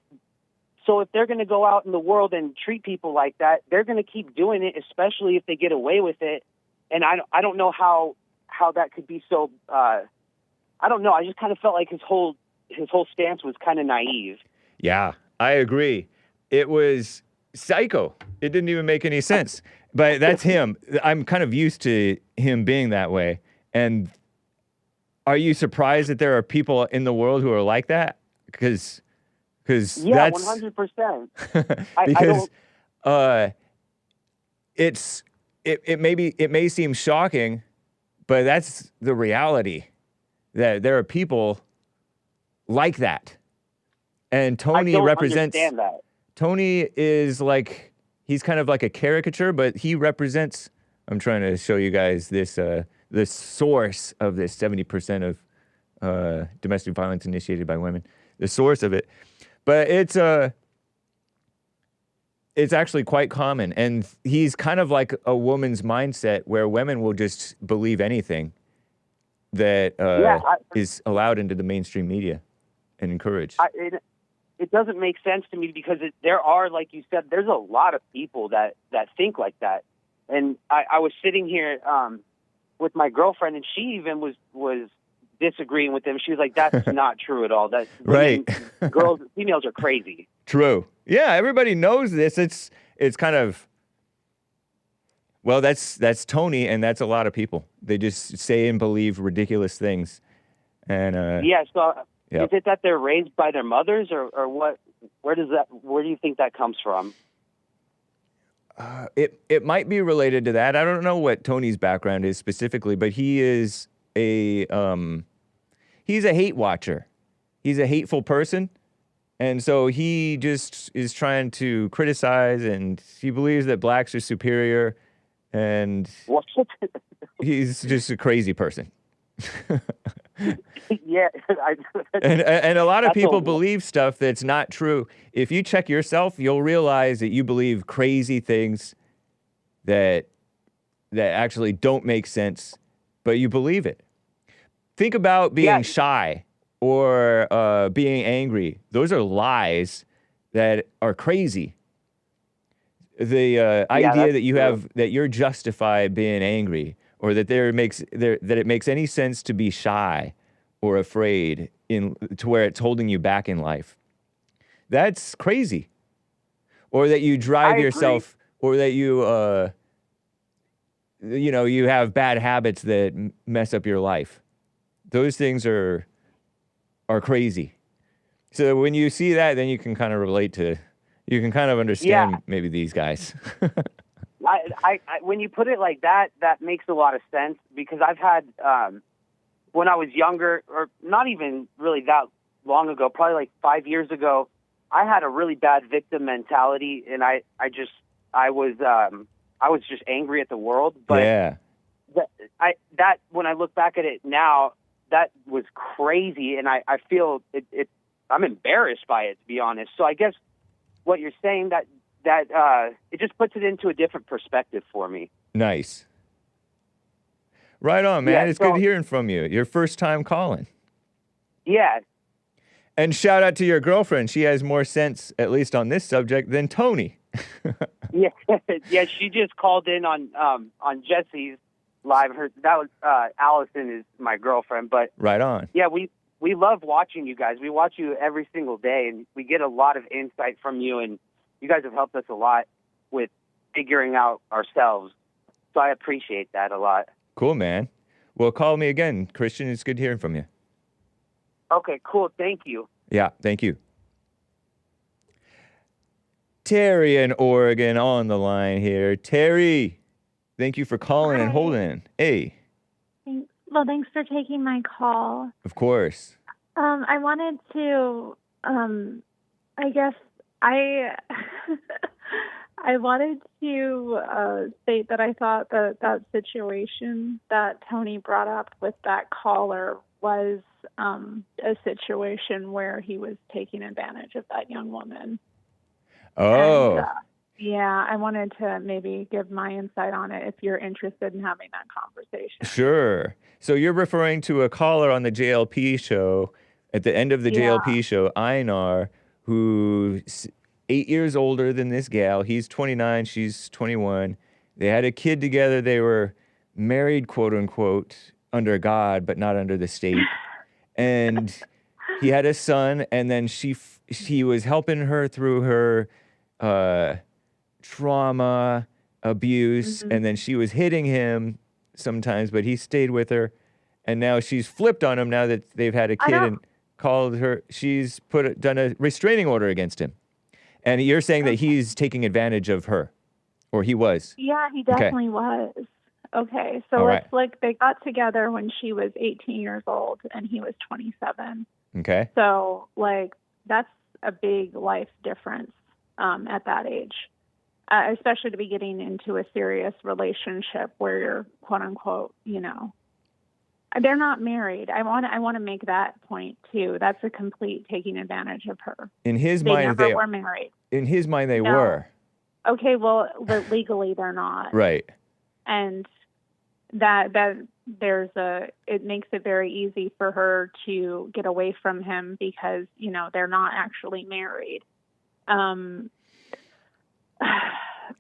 so if they're going to go out in the world and treat people like that, they're going to keep doing it, especially if they get away with it. And I don't know how that could be so, I don't know. I just kind of felt like his whole stance was kind of naive. Yeah, I agree. It was psycho. It didn't even make any sense. But that's him. I'm kind of used to him being that way. And are you surprised that there are people in the world who are like that? Because yeah, that's 100%. because it may seem shocking, but that's the reality, that there are people like that. And Tony represents. Understand that. Tony is like, he's kind of like a caricature, but he represents. I'm trying to show you guys this the source of this 70% of domestic violence initiated by women. The source of it, but it's actually quite common, and he's kind of like a woman's mindset, where women will just believe anything that is allowed into the mainstream media and encouraged. It doesn't make sense to me, because there are, like you said, there's a lot of people that think like that. And I was sitting here with my girlfriend, and she even was disagreeing with him. She was like, "That's not true at all. That right. Females are crazy." True. Yeah, everybody knows this. It's kind of, well, that's Tony, and that's a lot of people. They just say and believe ridiculous things. And so yep. Is it that they're raised by their mothers, or what? Where do you think that comes from? It might be related to that. I don't know what Tony's background is specifically, but he is he's a hate watcher. He's a hateful person. And so he just is trying to criticize, and he believes that blacks are superior, and he's just a crazy person. Yeah. And a lot of people believe stuff that's not true. If you check yourself, you'll realize that you believe crazy things that that actually don't make sense, but you believe it. Think about being shy or being angry. Those are lies that are crazy. The idea that you have that you're justified being angry, or that that it makes any sense to be shy or afraid to where it's holding you back in life. That's crazy. Or that you drive yourself, or that you you have bad habits that mess up your life. Those things are crazy. So when you see that, then you can kind of relate to, you can kind of understand maybe these guys. I when you put it like that, that makes a lot of sense, because I've had, when I was younger, or not even really that long ago, probably like 5 years ago, I had a really bad victim mentality, and I was just angry at the world. But that when I look back at it now, that was crazy, and I feel I'm embarrassed by it, to be honest. So I guess what you're saying, that it just puts it into a different perspective for me. Nice. Right on, man. Yeah, it's good hearing from you. Your first time calling. Yeah. And shout out to your girlfriend. She has more sense, at least on this subject, than Tony. Yeah, she just called in on Jesse's live. That was Allison is my girlfriend, but right on. Yeah, we love watching you guys. We watch you every single day, and we get a lot of insight from you, and you guys have helped us a lot with figuring out ourselves. So I appreciate that a lot. Cool, man. Well, call me again, Christian. It's good hearing from you. Okay, cool. Thank you. Yeah, thank you. Terry in Oregon on the line here. Terry, thank you for calling and holding. Hey. Thanks for taking my call. Of course. I wanted to, I guess I wanted to state that I thought that situation that Tony brought up with that caller was a situation where he was taking advantage of that young woman. Oh. And, yeah, I wanted to maybe give my insight on it if you're interested in having that conversation. Sure. So you're referring to a caller on the JLP show, at the end of the JLP show, Einar, who's 8 years older than this gal. He's 29, she's 21. They had a kid together. They were married, quote unquote, under God, but not under the state. And he had a son, and then she was helping her through her trauma, abuse, and then she was hitting him sometimes, but he stayed with her. And now she's flipped on him now that they've had a kid, and called her. She's done a restraining order against him. And you're saying that he's taking advantage of her, or he was? Yeah, he definitely was. Okay, so it's like they got together when she was 18 years old and he was 27. Okay. So, like, that's a big life difference at that age, especially to be getting into a serious relationship where you're, quote unquote, they're not married. I want to make that point too. That's a complete taking advantage of her. In his mind, they were married. In his mind, they were. Okay, well, but legally they're not. Right. And it makes it very easy for her to get away from him because, they're not actually married.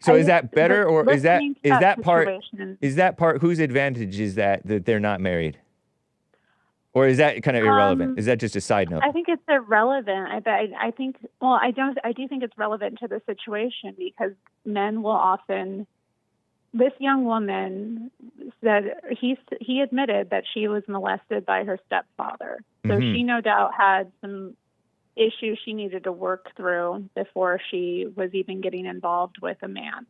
So is that better, or is that part whose advantage is that they're not married? Or is that kind of irrelevant? Is that just a side note? I think it's irrelevant. I do think it's relevant to the situation, because men will often. This young woman said he admitted that she was molested by her stepfather. So she no doubt had some issues she needed to work through before she was even getting involved with a man.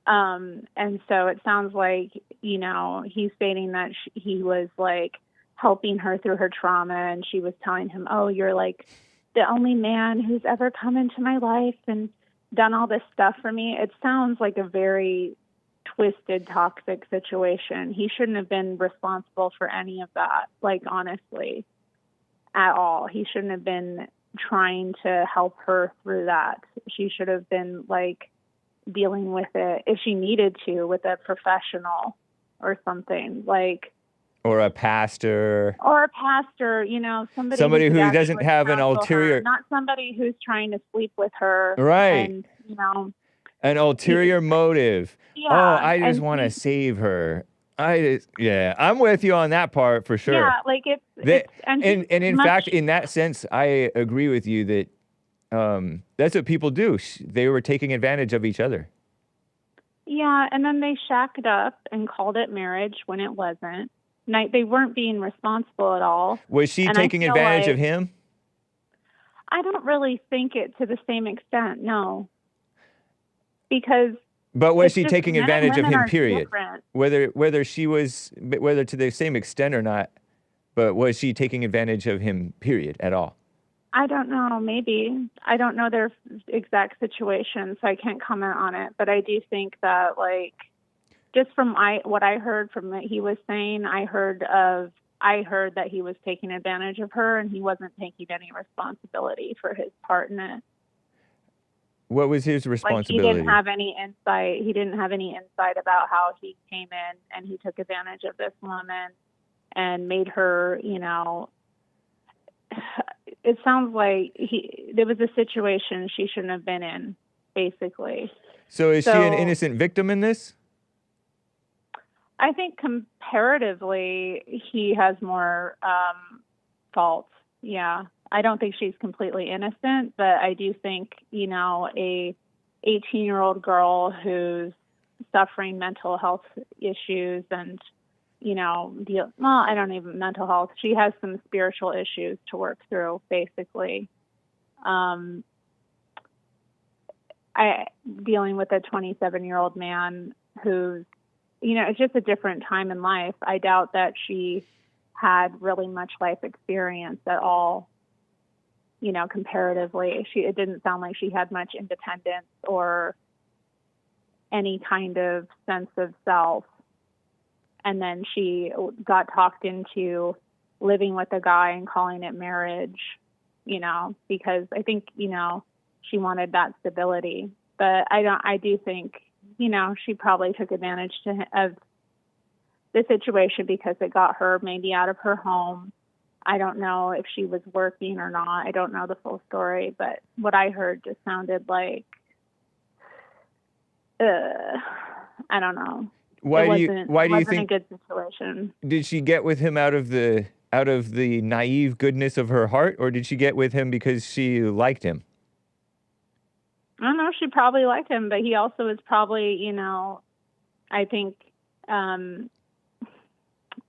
And so it sounds like, he's stating that he was like helping her through her trauma, and she was telling him, oh, you're like the only man who's ever come into my life and done all this stuff for me. It sounds like a very twisted, toxic situation. He shouldn't have been responsible for any of that, like, honestly, at all. He shouldn't have been trying to help her through that. She should have been, like, dealing with it if she needed to with a professional or something like. Or a pastor. Or a pastor, somebody who doesn't have an ulterior... her, not somebody who's trying to sleep with her. Right. And, an ulterior motive. Yeah. Oh, I just want to save her. I'm with you on that part for sure. Yeah, like and in fact, in that sense, I agree with you that that's what people do. They were taking advantage of each other. Yeah, and then they shacked up and called it marriage when it wasn't. They weren't being responsible at all. Was she taking advantage of him? I don't really think it to the same extent, no. Because... But was she taking advantage of him, period? Different. Whether to the same extent or not, but was she taking advantage of him, period, at all? I don't know, maybe. I don't know their exact situation, so I can't comment on it. But I do think that, just from what I heard from what he was saying, I heard that he was taking advantage of her and he wasn't taking any responsibility for his part in it. What was his responsibility? He didn't have any insight. He didn't have any insight about how he came in and he took advantage of this woman and made her, it sounds like there was a situation she shouldn't have been in, basically. So is she an innocent victim in this? I think comparatively, he has more faults. Yeah. I don't think she's completely innocent, but I do think, a 18-year-old girl who's suffering mental health issues and, mental health. She has some spiritual issues to work through, basically. Dealing with a 27-year-old man who's, it's just a different time in life. I doubt that she had really much life experience at all. Comparatively, it didn't sound like she had much independence or any kind of sense of self. And then she got talked into living with a guy and calling it marriage, because I think, she wanted that stability. But I do think, she probably took advantage of the situation because it got her maybe out of her home. I don't know if she was working or not. I don't know the full story, but what I heard just sounded like, I don't know. Why do you think it wasn't a good situation? Did she get with him out of the naive goodness of her heart, or did she get with him because she liked him? I don't know. She probably liked him, but he also is probably, I think, I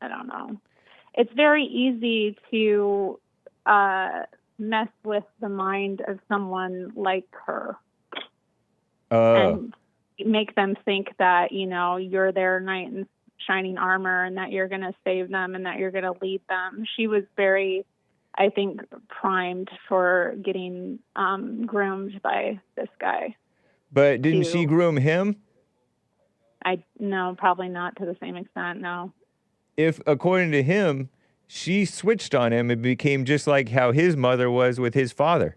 don't know. It's very easy to mess with the mind of someone like her and make them think that, you're their knight in shining armor and that you're going to save them and that you're going to lead them. She was very, I think, primed for getting groomed by this guy. But didn't she groom him? No, probably not to the same extent, no. If, according to him, she switched on him and became just like how his mother was with his father.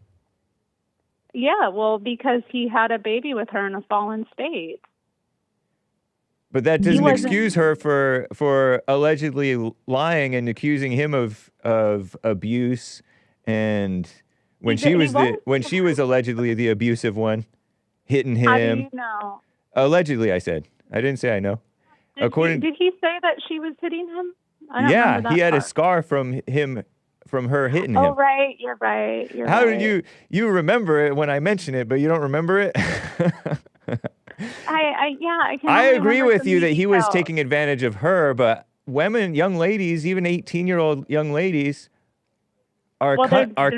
Yeah, well, because he had a baby with her in a fallen state. But that doesn't excuse her for allegedly lying and accusing him of abuse, and when she was allegedly the abusive one, hitting him. How do you know? Allegedly, I said. I didn't say I know. Did he say that she was hitting him? Yeah, he had a scar from her hitting him. Oh, right. You're right. How did you remember it when I mentioned it, but you don't remember it? I can. I agree with you that he was taking advantage of her, but women, young ladies, even 18-year-old young ladies are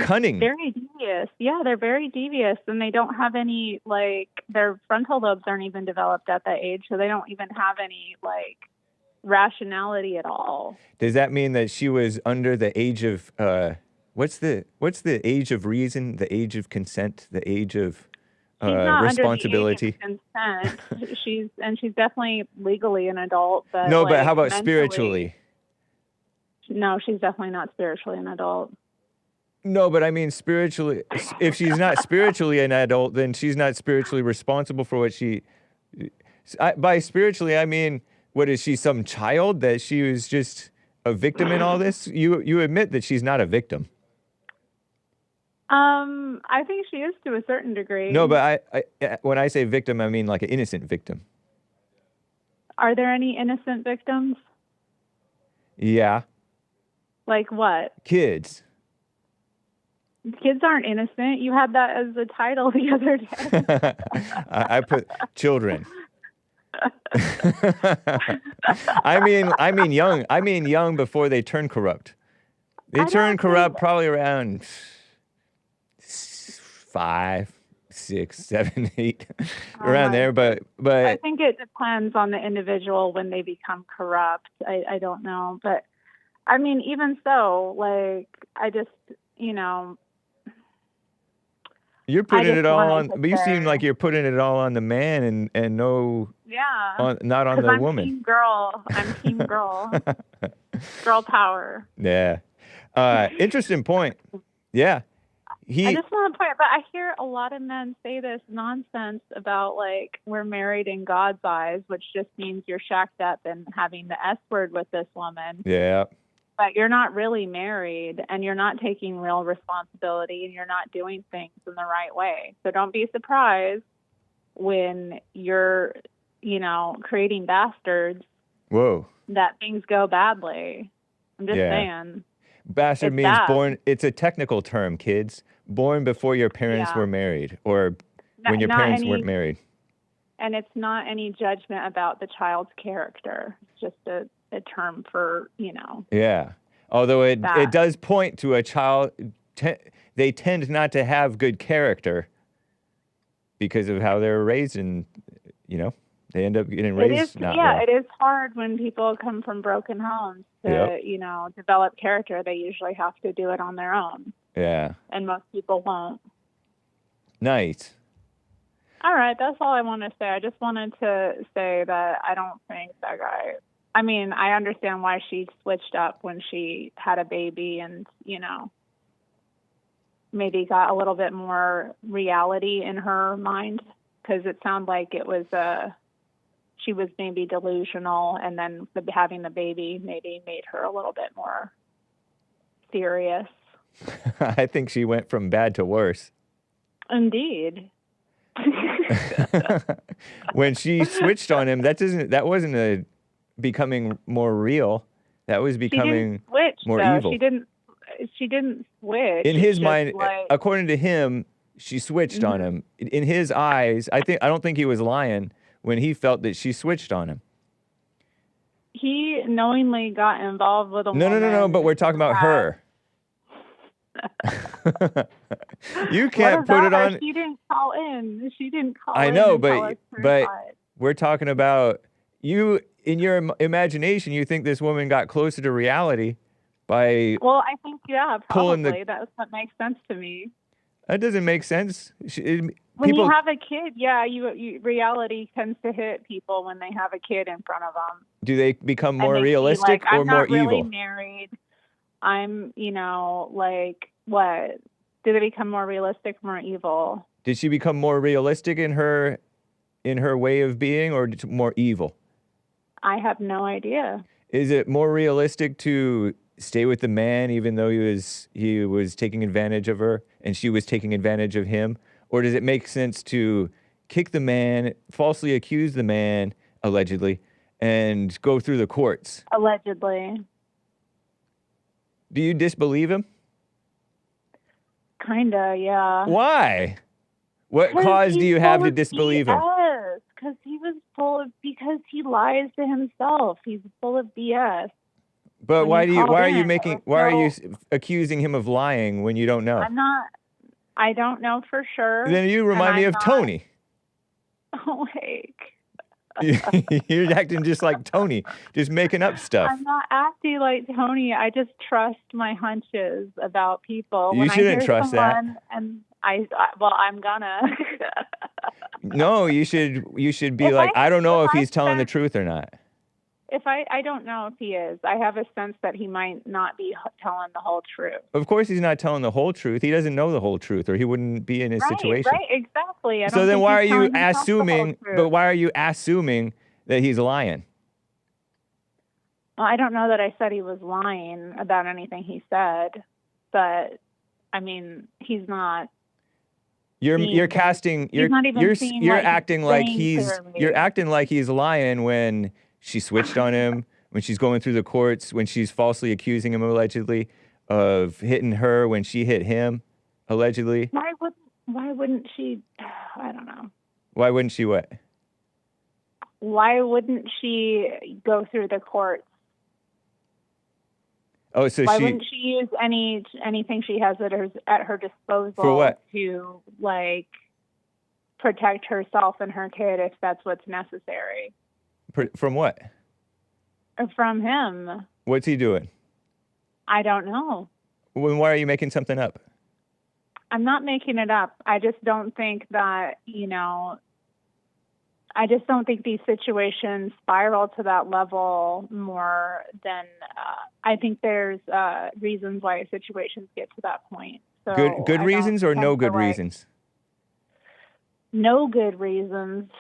cunning. Very devious. Yeah, they're very devious, and they don't have any, their frontal lobes aren't even developed at that age, so they don't even have any, rationality at all. Does that mean that she was under the age of, what's the age of reason, the age of consent, the age of responsibility? She's not under the age of consent. She's definitely legally an adult. But no, but how about spiritually? No, she's definitely not spiritually an adult. No, but I mean spiritually. If she's not spiritually an adult, then she's not spiritually responsible for what she. By spiritually, I mean, what is she? Some child that she was just a victim in all this? You admit that she's not a victim. I think she is to a certain degree. No, but I when I say victim, I mean like an innocent victim. Are there any innocent victims? Yeah. Like what? Kids. Kids aren't innocent. You had that as the title the other day. I put children. I mean young. I mean young before they turn corrupt. They turn corrupt probably around 5, 6, 7, 8, around there. But I think it depends on the individual when they become corrupt. I don't know, but I mean, even so, like I just, You're putting it all on, but you seem like you're putting it all on the man and no, not on the I'm woman. Team girl. I'm team girl. Girl power. Yeah. Interesting point. Yeah. I just want to point out, but I hear a lot of men say this nonsense about like we're married in God's eyes, which just means you're shacked up and having the S word with this woman. Yeah. But you're not really married, and you're not taking real responsibility, and you're not doing things in the right way. So don't be surprised when you're, creating bastards. Whoa. That things go badly. I'm just saying. Bastard means bad. Born. It's a technical term, kids. Born before your parents were married, or when your parents weren't married. And it's not any judgment about the child's character. It's just a term for, Yeah. Although it does point to a child, they tend not to have good character because of how they're raised, and, they end up getting raised not well. It is hard when people come from broken homes to, develop character. They usually have to do it on their own. Yeah. And most people won't. Nice. All right, that's all I want to say. I just wanted to say that I don't think that guy... I mean, I understand why she switched up when she had a baby and, maybe got a little bit more reality in her mind, because it sounded like it was she was maybe delusional, and then having the baby maybe made her a little bit more serious. I think she went from bad to worse. Indeed. When she switched on him, that wasn't a becoming more real. That was becoming more evil. She didn't switch. In his mind, according to him, she switched on him. In his eyes, I don't think he was lying when he felt that she switched on him. He knowingly got involved with a woman. No, but we're talking about her. You can't put it on. She didn't call in. I know, but we're talking about you. In your imagination, you think this woman got closer to reality by... Well, I think, probably. That's what makes sense to me. That doesn't make sense. When you have a kid, reality tends to hit people when they have a kid in front of them. Do they become more realistic or more evil? I'm not really married. I'm, what? Do they become more realistic, more evil? Did she become more realistic in her way of being, or more evil? I have no idea. Is it more realistic to stay with the man even though he was taking advantage of her and she was taking advantage of him? Or does it make sense to kick the man, falsely accuse the man, allegedly, and go through the courts? Allegedly. Do you disbelieve him? Kinda, yeah. Why? What cause do you have to disbelieve him? Because he lies to himself. He's full of BS. But why are you accusing him of lying when you don't know? I don't know for sure. Then you remind me of Tony. Oh, Hake. You're acting just like Tony, just making up stuff. I'm not acting like Tony. I just trust my hunches about people. You shouldn't trust that. And I'm gonna. No, you should be like, I don't know if he's telling the truth or not. I don't know if he is. I have a sense that he might not be telling the whole truth. Of course he's not telling the whole truth. He doesn't know the whole truth, or he wouldn't be in his situation. Right, exactly. So then why are you assuming, that he's lying? Well, I don't know that I said he was lying about anything he said, but I mean, he's not. You're acting like he's lying when she switched on him, when she's going through the courts, when she's falsely accusing him allegedly of hitting her when she hit him allegedly. Why wouldn't she? I don't know. Why wouldn't she what? Why wouldn't she go through the courts? Oh, so why wouldn't she use anything she has at her disposal for what? To like protect herself and her kid if that's what's necessary? From what? From him. What's he doing? I don't know. Well, why are you making something up? I'm not making it up. I just don't think that, I just don't think these situations spiral to that level more than I think there's reasons why situations get to that point. So good reasons or no good reasons? No good reasons.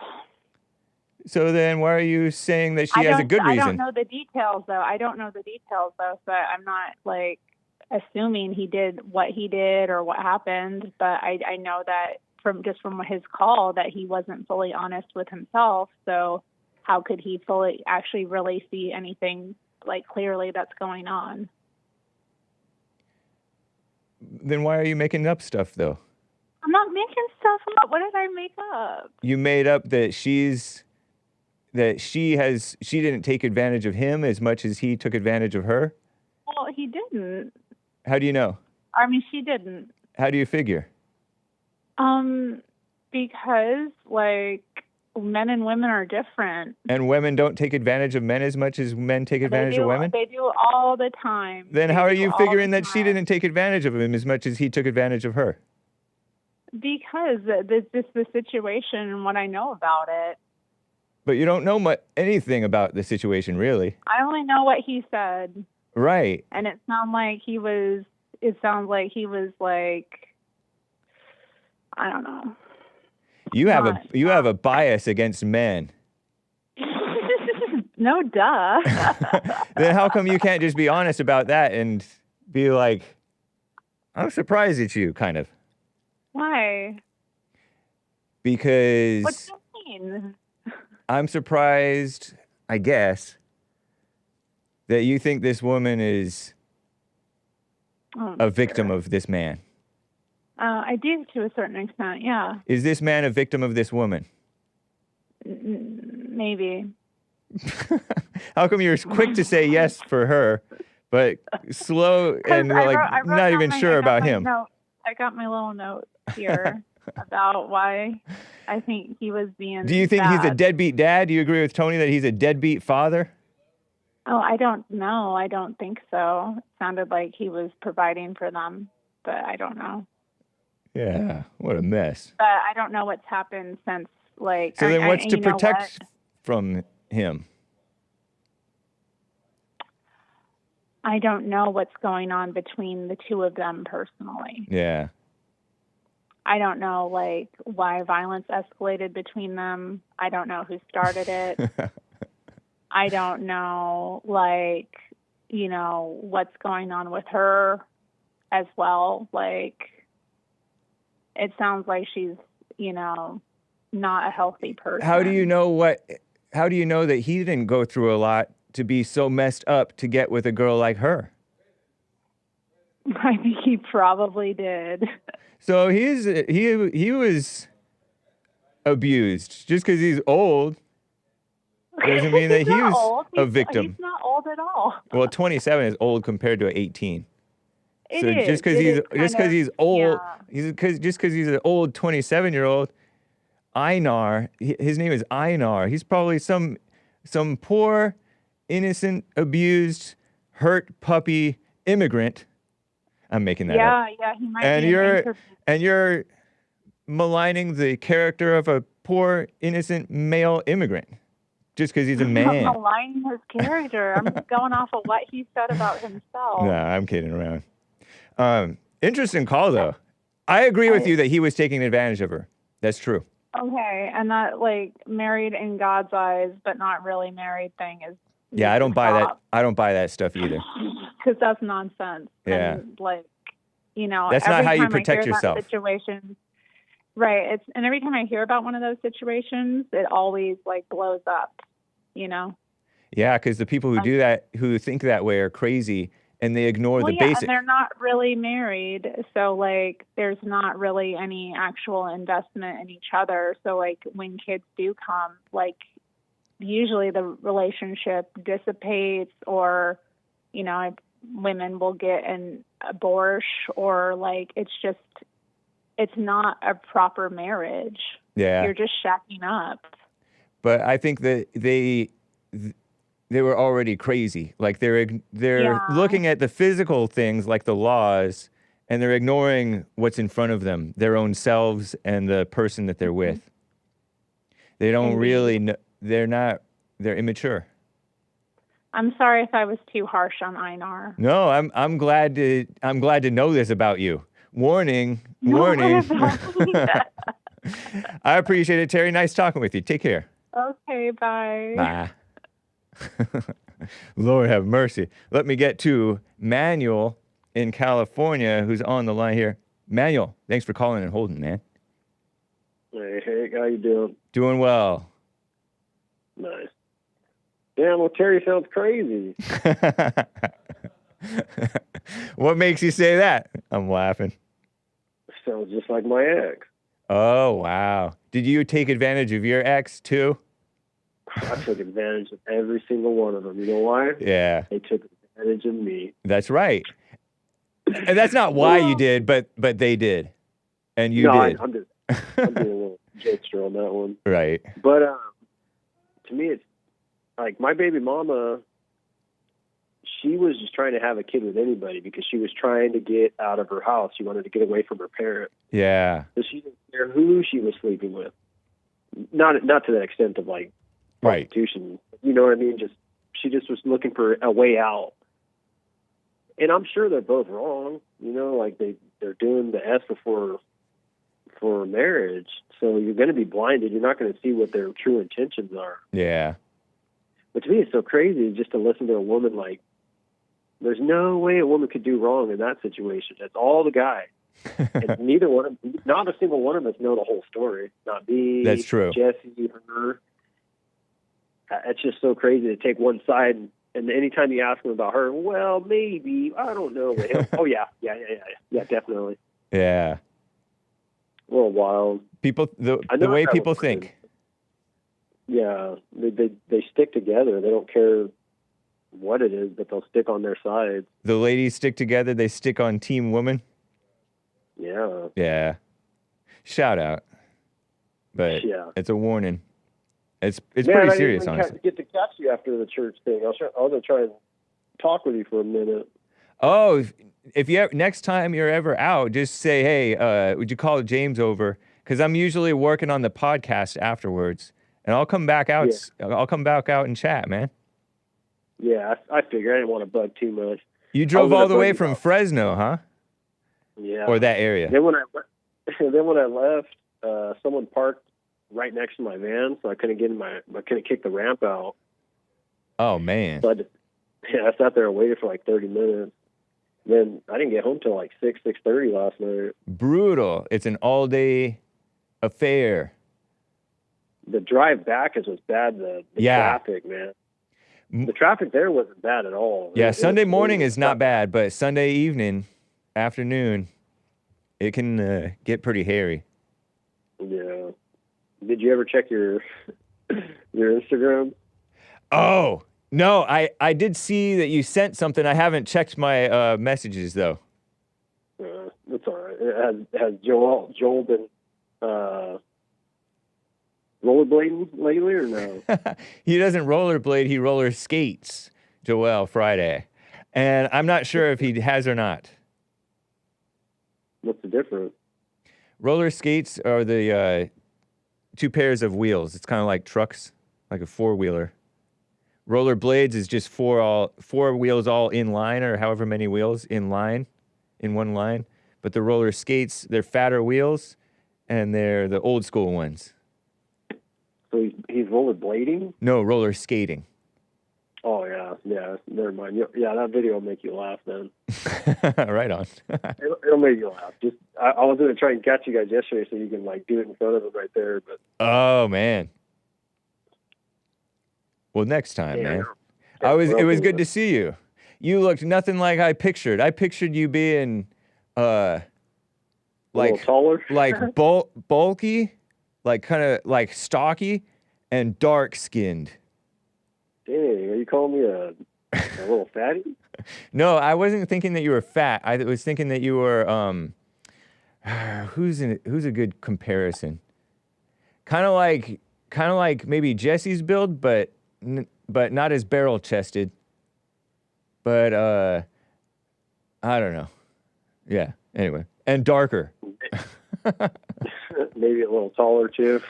So then why are you saying that she has a good reason? I don't know the details, though. So I'm not, assuming he did what he did or what happened. But I know that from his call that he wasn't fully honest with himself. So how could he fully actually really see anything, clearly that's going on? Then why are you making up stuff, though? I'm not making stuff up. What did I make up? You made up that she didn't take advantage of him as much as he took advantage of her? Well, he didn't. How do you know? I mean, she didn't. How do you figure? Because, men and women are different. And women don't take advantage of men as much as men take advantage of women? They do all the time. Then how are you figuring that she didn't take advantage of him as much as he took advantage of her? Because this is the situation and what I know about it. But you don't know anything about the situation, really. I only know what he said. Right. And it sounds like he was I don't know. You have a bias against men. No, duh. Then how come you can't just be honest about that and be like, I'm surprised at you, kind of? Why? Because what do you mean? I'm surprised, I guess, that you think this woman is a victim of this man. I do to a certain extent, yeah. Is this man a victim of this woman? Maybe. How come you're quick to say yes for her, but slow and not even sure about him? I got my little note here about why I think he was being Do you think bad. he's a deadbeat dad? Do you agree with Tony that he's a deadbeat father? Oh, I don't know. I don't think so. It sounded like he was providing for them, but I don't know. Yeah, what a mess. But I don't know what's happened since, So then what's to protect from him? I don't know what's going on between the two of them personally. Yeah. I don't know, why violence escalated between them. I don't know who started it. I don't know, what's going on with her as well. It sounds like she's, not a healthy person. How do you know that he didn't go through a lot to be so messed up to get with a girl like her? I think he probably did. So he was abused. Just because he's old doesn't mean that he was a victim. He's not old at all. Well, 27 is old compared to 18. It is. Just because he's old, just because he's an old 27-year-old, Einar, his name is Einar. He's probably some poor, innocent, abused, hurt puppy immigrant. I'm making that up. Yeah, he might and you're maligning the character of a poor, innocent male immigrant. just because he's a I'm man. not maligning his character. I'm just going off of what he said about himself. No, I'm kidding around. Interesting call, though. I agree with you that he was taking advantage of her. That's true. Okay, and that like married in God's eyes, but not really married thing is. Yeah, I don't buy that. I don't buy that stuff either. Because that's nonsense. Yeah. And like, you know, that's not how you protect yourself. Situation, right. And every time I hear about one of those situations, it always like blows up. You know. Yeah, because the people who do that, who think that way, are crazy. And they ignore the basic. And they're not really married, so like there's not really any actual investment in each other. So like when kids do come, like usually the relationship dissipates, or you know, women will get an abortion, or like it's not a proper marriage. Yeah, you're just shacking up. But I think that they were already crazy. Like they're looking at the physical things like the laws, and they're ignoring what's in front of them, their own selves and the person that they're with. They don't really know, they're immature. I'm sorry if I was too harsh on Einar. No, I'm glad to know this about you. Warning. I appreciate it, Terry. Nice talking with you. Take care. Okay, bye. Bye. Lord have mercy. Let me get to Manuel in California, who's on the line here. Manuel, thanks for calling and holding, man. Hey, Hake, how you doing? Doing well. Nice. Damn, well, Terry sounds crazy. What makes you say that? I'm laughing. Sounds just like my ex. Oh, wow. Did you take advantage of your ex, too? I took advantage of every single one of them. You know why? Yeah. They took advantage of me. That's right. And that's not why you did, but they did. And you did. I'm being a little jokester on that one. Right. But to me, it's like my baby mama, she was just trying to have a kid with anybody because she was trying to get out of her house. She wanted to get away from her parents. Yeah. So she didn't care who she was sleeping with. Not to that extent of like prostitution. You know what I mean? She just was looking for a way out. And I'm sure they're both wrong. You know, like they're doing the S before marriage. So you're going to be blinded. You're not going to see what their true intentions are. Yeah. But to me, it's so crazy just to listen to a woman like, there's no way a woman could do wrong in that situation. It's all the guy. And not a single one of us know the whole story. Not me. That's true. Jesse, her. It's just so crazy to take one side, and anytime you ask him about her, well, maybe, I don't know. Oh, yeah, definitely. Yeah. A little wild. People, the way people think. Yeah, they stick together. They don't care what it is, but they'll stick on their side. The ladies stick together. They stick on Team Woman. Yeah. Yeah. Shout out. But it's a warning. It's pretty serious, honestly. I didn't get to catch you after the church thing. I was going to try and talk with you for a minute. Oh, if you next time you're ever out, just say, hey, would you call James over? Because I'm usually working on the podcast afterwards, and I'll come back out. Yeah. I'll come back out and chat, man. Yeah, I figured I didn't want to bug too much. You drove all the way from Fresno, huh? Yeah. Or that area. Then when I left, someone parked right next to my van, so I couldn't kick the ramp out. Oh man! So I sat there and waited for like 30 minutes. Then I didn't get home till like 6:30 last night. Brutal! It's an all-day affair. The drive back is what's bad. The traffic, man. The traffic there wasn't bad at all. Yeah, Sunday morning is not bad, but Sunday evening, afternoon, it can get pretty hairy. Yeah. Did you ever check your Instagram? Oh, no, I did see that you sent something. I haven't checked my messages, though. That's all right. Has Joel been rollerblading lately or no? He doesn't rollerblade. He roller skates, Joel, Friday. And I'm not sure if he has or not. What's the difference? Roller skates are the two pairs of wheels. It's kind of like trucks, like a four-wheeler. Roller blades is just four wheels all in line, or however many wheels in line, in one line. But the roller skates, they're fatter wheels, and they're the old school ones. So he's roller blading? No, roller skating. Oh, yeah. Never mind. Yeah, that video will make you laugh, then. Right on. It'll make you laugh. Just I was going to try and catch you guys yesterday so you can, like, do it in front of them right there. But oh, man. Well, next time, man. It was good to see you. You looked nothing like I pictured. I pictured you being, a little taller? like bulky, like kind of like stocky, and dark-skinned. Dang, are you calling me a little fatty? No, I wasn't thinking that you were fat. I was thinking that you were, who's a good comparison? Kind of like maybe Jesse's build, but not as barrel-chested. But, I don't know. Yeah, anyway. And darker. Maybe a little taller, too.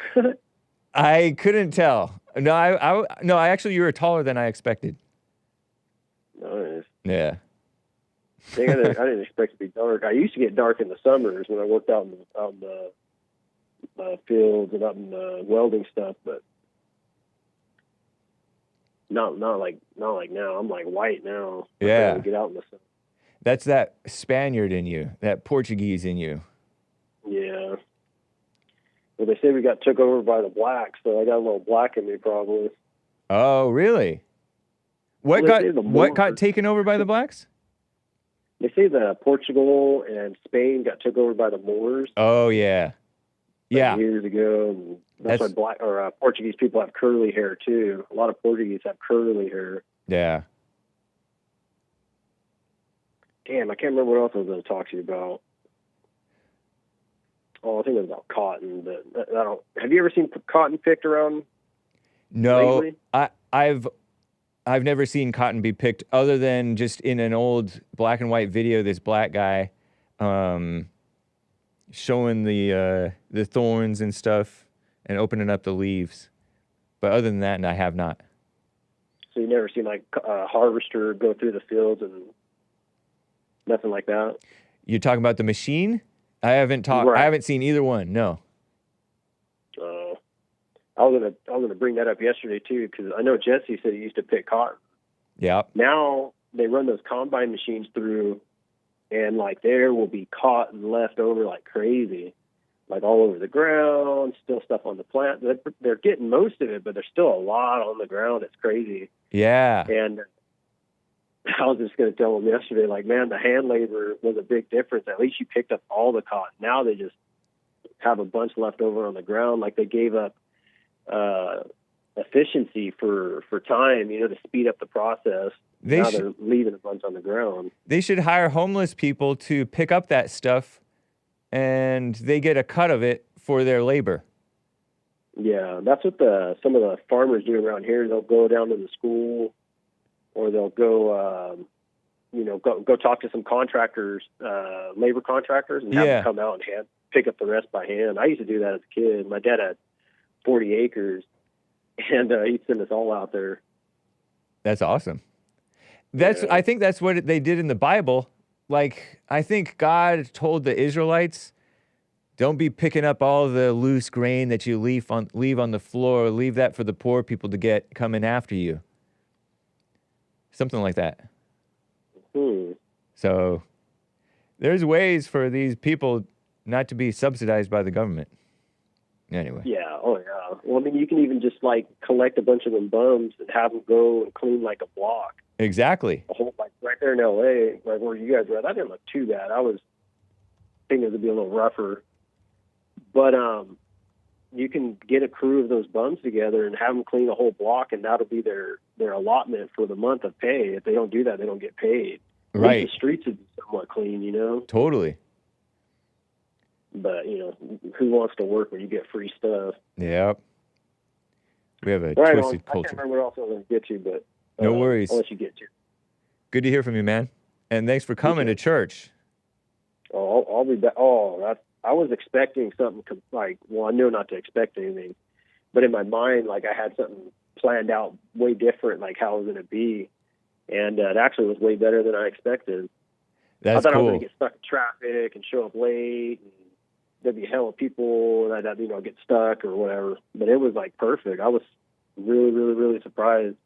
I couldn't tell. No, no, actually, you were taller than I expected. Nice. Yeah. I didn't expect to be dark. I used to get dark in the summers when I worked out in the fields and up in the welding stuff, but not like now. I'm like white now. Yeah. Get out in the sun. That's that Spaniard in you, that Portuguese in you. Yeah. Well, they say we got took over by the blacks, so I got a little black in me probably. Oh, really? What got taken over by the blacks? They say that Portugal and Spain got took over by the Moors. Oh, yeah. Yeah. Years ago. And that's why Portuguese people have curly hair, too. A lot of Portuguese have curly hair. Yeah. Damn, I can't remember what else I was going to talk to you about. Oh, I think it was about cotton. But I don't. Have you ever seen cotton picked around? No, lately? I've never seen cotton be picked other than just in an old black and white video. This black guy showing the thorns and stuff and opening up the leaves. But other than that, I have not. So you never seen like a harvester go through the fields and nothing like that? You're talking about the machine? I haven't Right. I haven't seen either one. No. I was gonna bring that up yesterday too, because I know Jesse said he used to pick cotton. Yeah. Now they run those combine machines through, and like there will be cotton left over like crazy, like all over the ground, still stuff on the plant. They're getting most of it, but there's still a lot on the ground. It's crazy. Yeah. And I was just going to tell them yesterday, like, man, the hand labor was a big difference. At least you picked up all the cotton. Now they just have a bunch left over on the ground. Like they gave up efficiency for time, to speed up the process. Now they're leaving a bunch on the ground. They should hire homeless people to pick up that stuff, and they get a cut of it for their labor. Yeah, that's what some of the farmers do around here. They'll go down to the school, or they'll go, go talk to some contractors, labor contractors, and have them come out and pick up the rest by hand. I used to do that as a kid. My dad had 40 acres, and he'd send us all out there. That's awesome. I think that's what they did in the Bible. Like, I think God told the Israelites, don't be picking up all the loose grain that you leave on the floor. Leave that for the poor people to get coming after you. Something like that. So there's ways for these people not to be subsidized by the government. Anyway. Yeah. Oh, yeah. Well, I mean, you can even just like collect a bunch of them bums and have them go and clean like a block. Exactly. A whole, like right there in L.A., like where you guys were at. That didn't look too bad. I was thinking it would be a little rougher. But you can get a crew of those bums together and have them clean a whole block, and that'll be their allotment for the month of pay. If they don't do that, they don't get paid. Right. The streets would be somewhat clean, Totally. But, who wants to work when you get free stuff? Yep. We have a right twisted on. culture. I can't remember what else I was going to get you, but no worries. I'll let you get to. Good to hear from you, man. And thanks for coming to church. Oh, I'll be back. Oh, I was expecting something I know not to expect anything, but in my mind, like I had something planned out way different, like how it was going to be. And it actually was way better than I expected. That's I thought cool. I was going to get stuck in traffic and show up late, and there'd be a hell of people, and I'd, get stuck or whatever. But it was like perfect. I was really, really, really surprised.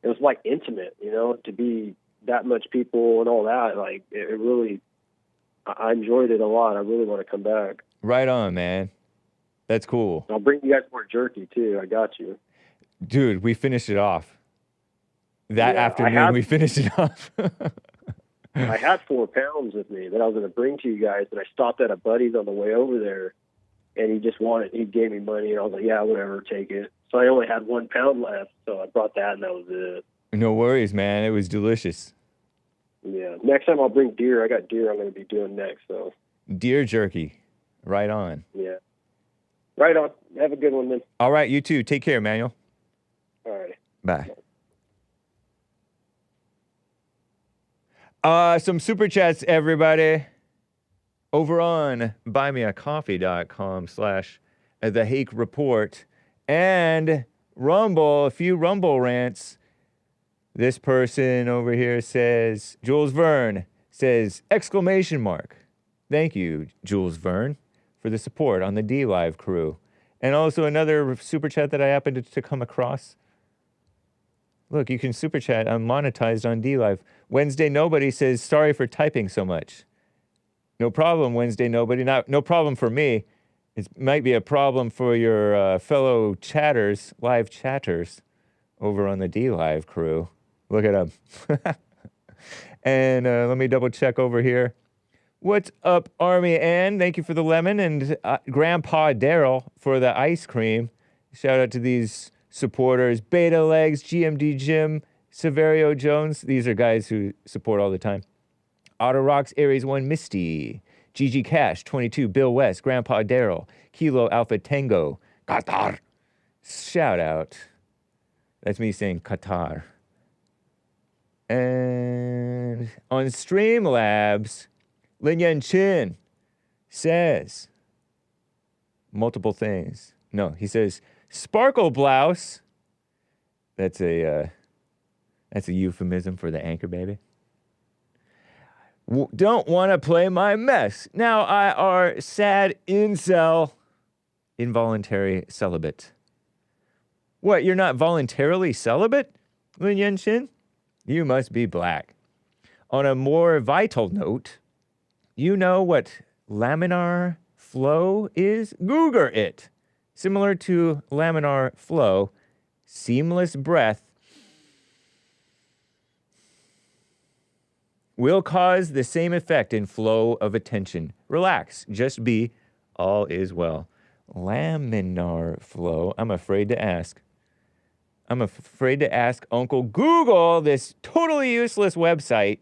It was like intimate, to be that much people and all that. Like it really, I enjoyed it a lot. I really want to come back. Right on, man. That's cool. I'll bring you guys more jerky too. I got you. Dude, we finished it off. That afternoon, we finished it off. I had 4 pounds with me that I was going to bring to you guys, and I stopped at a buddy's on the way over there, and he gave me money, and I was like, yeah, whatever, take it. So I only had 1 pound left, so I brought that, and that was it. No worries, man. It was delicious. Yeah. Next time I'll bring deer. I got deer I'm going to be doing next, so. Deer jerky. Right on. Yeah. Right on. Have a good one, then. All right, you too. Take care, Manuel. All right. Bye. Some super chats, everybody. Over on buymeacoffee.com/the Hake Report and Rumble, a few Rumble rants. This person over here says, Jules Verne says, ! Thank you, Jules Verne, for the support on the D-Live crew. And also another super chat that I happened to come across. Look, you can super chat. I'm monetized on D-Live. Wednesday Nobody says, sorry for typing so much. No problem, Wednesday Nobody. No problem for me. It might be a problem for your fellow chatters, live chatters, over on the D-Live crew. Look at them. And let me double check over here. What's up, Army Ann? Thank you for the lemon. And Grandpa Daryl for the ice cream. Shout out to these supporters. Beta Legs, GMD Jim, Severio Jones. These are guys who support all the time. Auto Rocks, Aries 1, Misty. GG Cash, 22, Bill West, Grandpa Daryl, Kilo Alpha Tango, Qatar. Shout out. That's me saying Qatar. And on Streamlabs, Lin Yan Chin says multiple things. No, he says sparkle blouse. That's a euphemism for the anchor baby. Don't want to play my mess. Now I are sad incel, involuntary celibate. What, you're not voluntarily celibate, Lin Yan Chin? You must be black. On a more vital note, you know what laminar flow is? Google it. Similar to laminar flow, seamless breath will cause the same effect in flow of attention. Relax, just be, all is well. Laminar flow, I'm afraid to ask. I'm afraid to ask Uncle Google, this totally useless website.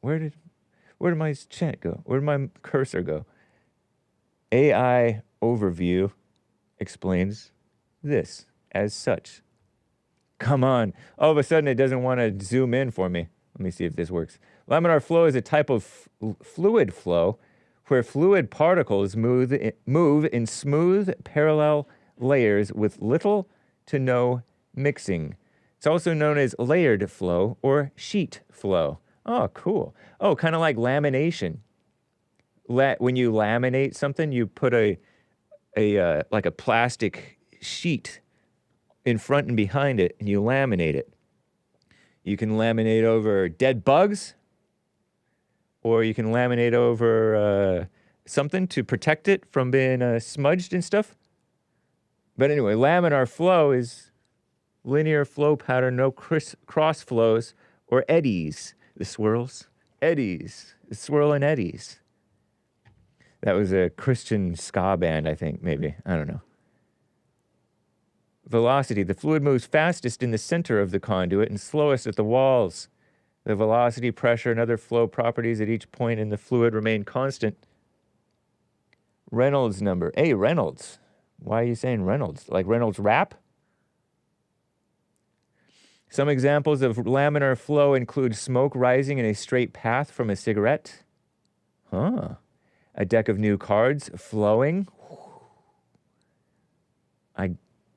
Where did my chat go? Where did my cursor go? AI overview explains this as such. Come on. All of a sudden, it doesn't want to zoom in for me. Let me see if this works. Laminar flow is a type of fluid flow where fluid particles move in smooth, parallel layers with little to no mixing. It's also known as layered flow or sheet flow. Oh, cool. Oh, kind of like lamination. When you laminate something, you put like a plastic sheet in front and behind it, and you laminate it. You can laminate over dead bugs, or you can laminate over something to protect it from being smudged and stuff. But anyway, laminar flow is linear flow pattern, no cross flows or eddies. The swirls, eddies, the swirl and eddies. That was a Christian ska band, I think, maybe. I don't know. Velocity. The fluid moves fastest in the center of the conduit and slowest at the walls. The velocity, pressure, and other flow properties at each point in the fluid remain constant. Reynolds number. Hey, Reynolds. Why are you saying Reynolds? Like Reynolds rap? Some examples of laminar flow include smoke rising in a straight path from a cigarette. Huh. A deck of new cards flowing.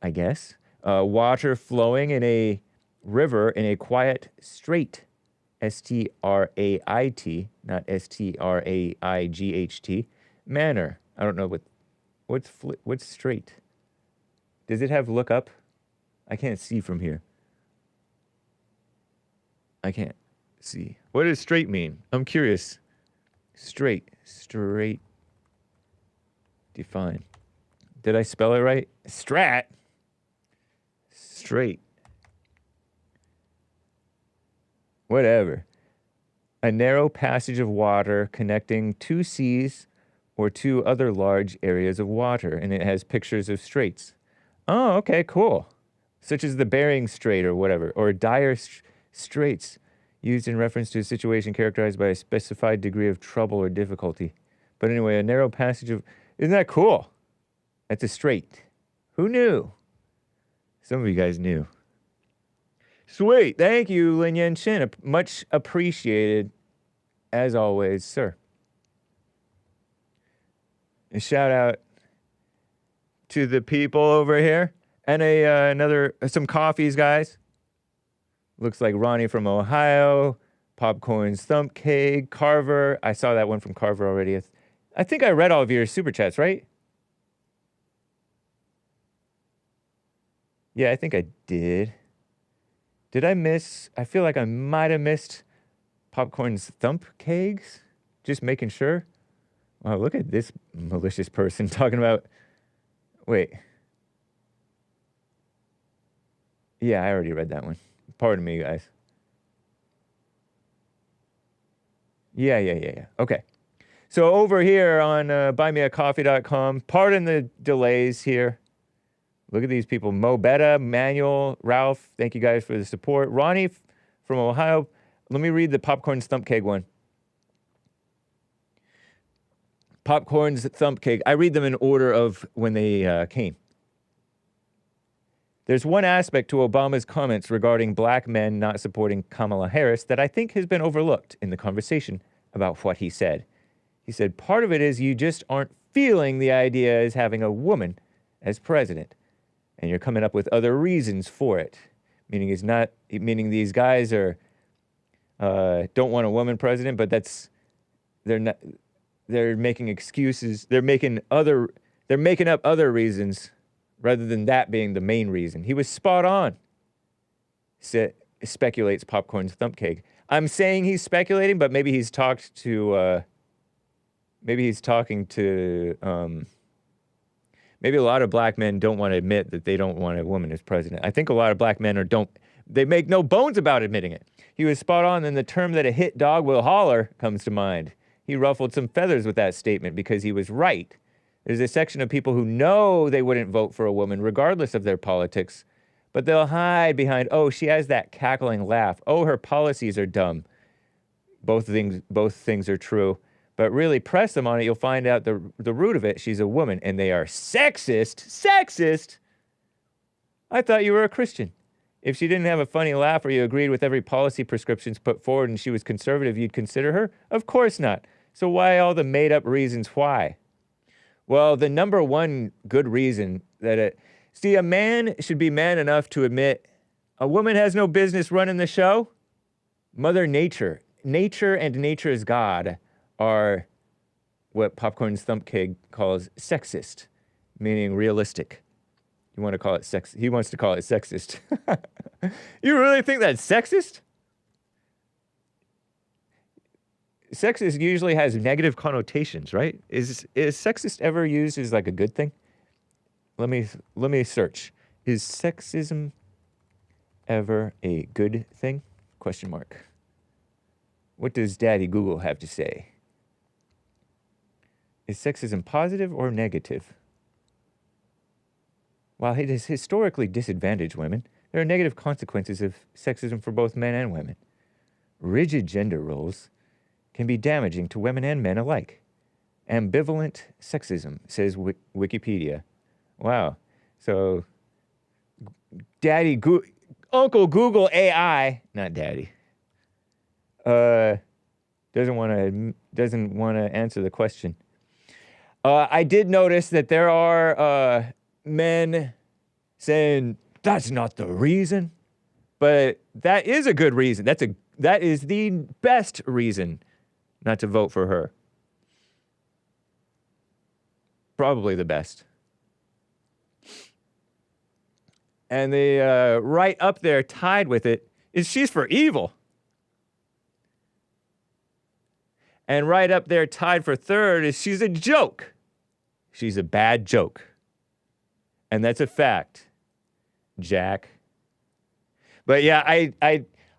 I guess. water flowing in a river in a quiet strait, S-T-R-A-I-T, not S-T-R-A-I-G-H-T, manner. I don't know what's straight. Does it have look up? I can't see from here. I can't see. What does straight mean? I'm curious. Straight. Define. Did I spell it right? Strat. Straight. Whatever. A narrow passage of water connecting two seas or two other large areas of water, and it has pictures of straits. Oh, okay, cool. Such as the Bering Strait or whatever, or dire straits, used in reference to a situation characterized by a specified degree of trouble or difficulty. But anyway, a narrow passage of... Isn't that cool? That's a strait. Who knew? Some of you guys knew. Sweet. Thank you, Lin Yan Shin. Much appreciated, as always, sir. A shout out to the people over here. And some coffees, guys. Looks like Ronnie from Ohio. Popcorn's Thump Cake. Carver. I saw that one from Carver already. I think I read all of your super chats, right? Yeah, I think I did. Did I miss? I feel like I might have missed Popcorn's Thump Kegs. Just making sure. Wow, look at this malicious person talking about... Wait. Yeah, I already read that one. Pardon me, guys. Yeah. Okay. So over here on buymeacoffee.com, pardon the delays here. Look at these people. Mo Betta, Manuel, Ralph, thank you guys for the support. Ronnie from Ohio. Let me read the Popcorn's Thump Keg one. Popcorn's Thump Keg. I read them in order of when they came. There's one aspect to Obama's comments regarding black men not supporting Kamala Harris that I think has been overlooked in the conversation about what he said. He said, part of it is you just aren't feeling the idea as having a woman as president. And you're coming up with other reasons for it. Meaning these guys are don't want a woman president, but they're making excuses. They're making up other reasons rather than that being the main reason. He was spot on, speculates Popcorn's Thump Cake. I'm saying he's speculating, but maybe he's talking to, maybe a lot of black men don't want to admit that they don't want a woman as president. I think a lot of black men they make no bones about admitting it. He was spot on, and the term that a hit dog will holler comes to mind. He ruffled some feathers with that statement because he was right. There's a section of people who know they wouldn't vote for a woman regardless of their politics, but they'll hide behind, oh, she has that cackling laugh. Oh, her policies are dumb. Both things are true. But really press them on it, you'll find out the root of it, she's a woman, and they are sexist. Sexist? I thought you were a Christian. If she didn't have a funny laugh or you agreed with every policy prescriptions put forward and she was conservative, you'd consider her? Of course not. So why all the made-up reasons why? Well, the number one good reason that a man should be man enough to admit a woman has no business running the show. Mother Nature. Nature and nature's God are what Popcorn's Thump Keg calls sexist, meaning realistic. You want to call it sex? He wants to call it sexist. You really think that's sexist? Sexist usually has negative connotations, right? Is sexist ever used as like a good thing? Let me search. Is sexism ever a good thing? Question mark. What does Daddy Google have to say? Is sexism positive or negative? While it has historically disadvantaged women, there are negative consequences of sexism for both men and women. Rigid gender roles can be damaging to women and men alike. Ambivalent sexism, says Wikipedia. Wow. So, Uncle Google AI, not Daddy, doesn't want to answer the question. I did notice that there are men saying That's not the reason. But that is a good reason. That is the best reason not to vote for her. Probably the best. And the right up there tied with it is she's for evil. And right up there tied for third is she's a joke. She's a bad joke. And that's a fact, Jack. But yeah,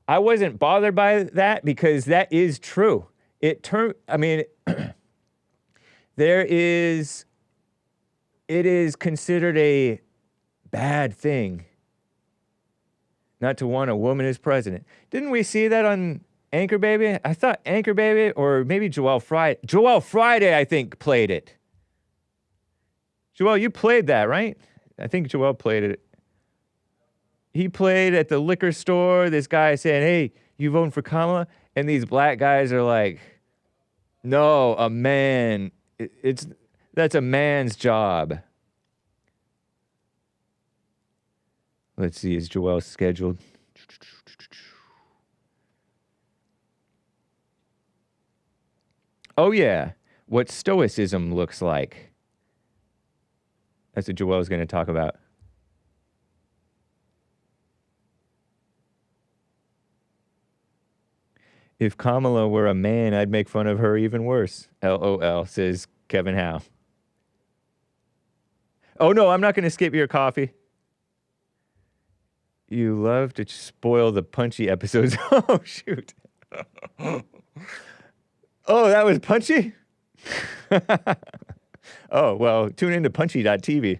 I wasn't bothered by that because that is true. It is considered a bad thing not to want a woman as president. Didn't we see that on Anchor Baby? I thought Anchor Baby or maybe Joel Friday, I think, played it. Joel, you played that, right? I think Joel played it. He played at the liquor store. This guy saying, hey, you voting for Kamala? And these black guys are like, no, a man. That's a man's job. Let's see, is Joel scheduled? Oh, yeah. What stoicism looks like. That's what Joel's going to talk about. If Kamala were a man, I'd make fun of her even worse. LOL, says Kevin Howe. Oh, no, I'm not going to skip your coffee. You love to spoil the punchy episodes. Oh, shoot. Oh, that was punchy? Oh, well, tune into punchy.tv.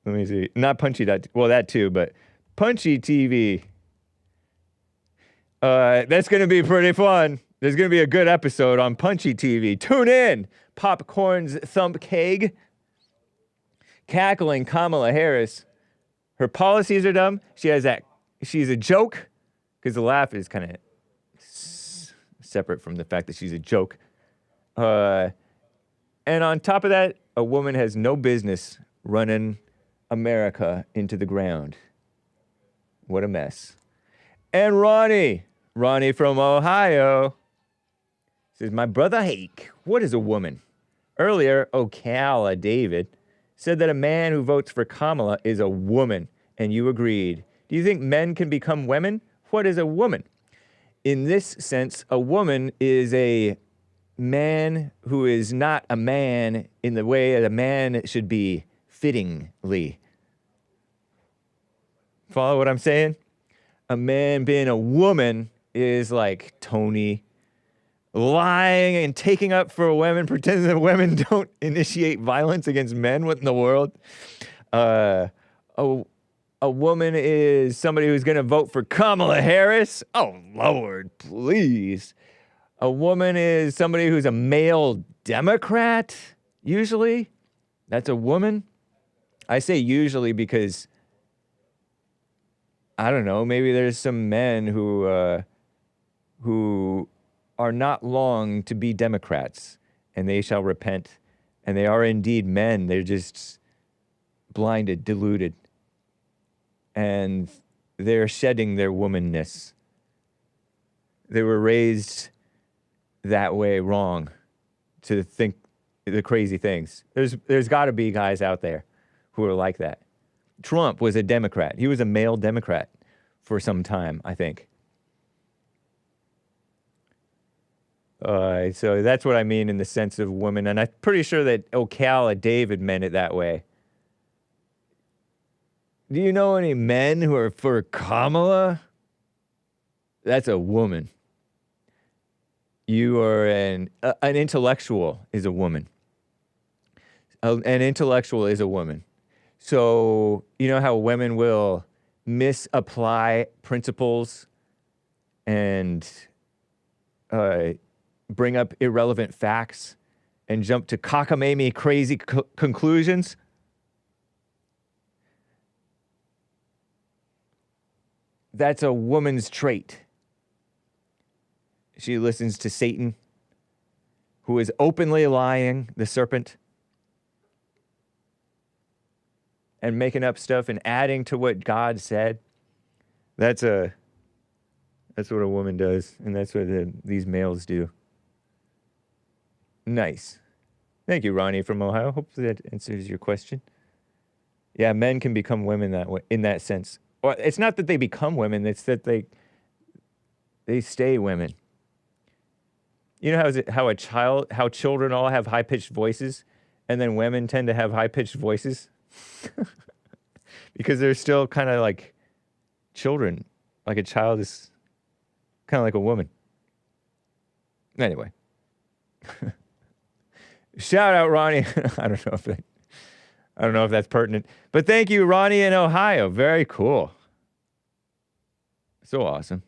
Let me see. Not punchy. Well, that too, but Punchy TV. That's going to be pretty fun. There's going to be a good episode on Punchy TV. Tune in. Popcorn's Thump Keg. Cackling Kamala Harris. Her policies are dumb. She's a joke. Because the laugh is kind of separate from the fact that she's a joke. And on top of that, a woman has no business running America into the ground. What a mess. And Ronnie from Ohio, says, my brother Hake, what is a woman? Earlier, Ocala David said that a man who votes for Kamala is a woman, and you agreed. Do you think men can become women? What is a woman? In this sense, a woman is a man who is not a man in the way that a man should be fittingly. Follow what I'm saying? A man being a woman is like Tony lying and taking up for women, pretending that women don't initiate violence against men. What in the world? A woman is somebody who's going to vote for Kamala Harris. Oh, Lord, please. A woman is somebody who's a male Democrat, usually. That's a woman. I say usually because, I don't know, maybe there's some men who are not long to be Democrats, and they shall repent. And they are indeed men. They're just blinded, deluded. And they're shedding their womanness. They were raised that way wrong to think the crazy things. There's got to be guys out there who are like that. Trump was a Democrat. He was a male Democrat for some time, I think. So that's what I mean in the sense of woman. And I'm pretty sure that Ocala David meant it that way. Do you know any men who are for Kamala? That's a woman. You are an intellectual is a woman. An intellectual is a woman. So, you know how women will misapply principles and bring up irrelevant facts and jump to cockamamie crazy conclusions? That's a woman's trait. She listens to Satan, who is openly lying, the serpent. and making up stuff and adding to what God said. That's what a woman does, and that's what these males do. Nice. Thank you, Ronnie from Ohio. Hopefully that answers your question. Yeah, men can become women that way, in that sense. Well, it's not that they become women, it's that they stay women. You know how children all have high-pitched voices, and then women tend to have high-pitched voices? Because they're still kind of like children. Like a child is kind of like a woman. Anyway. Shout out, Ronnie. I don't know if that's pertinent. But thank you, Ronnie in Ohio. Very cool. So awesome.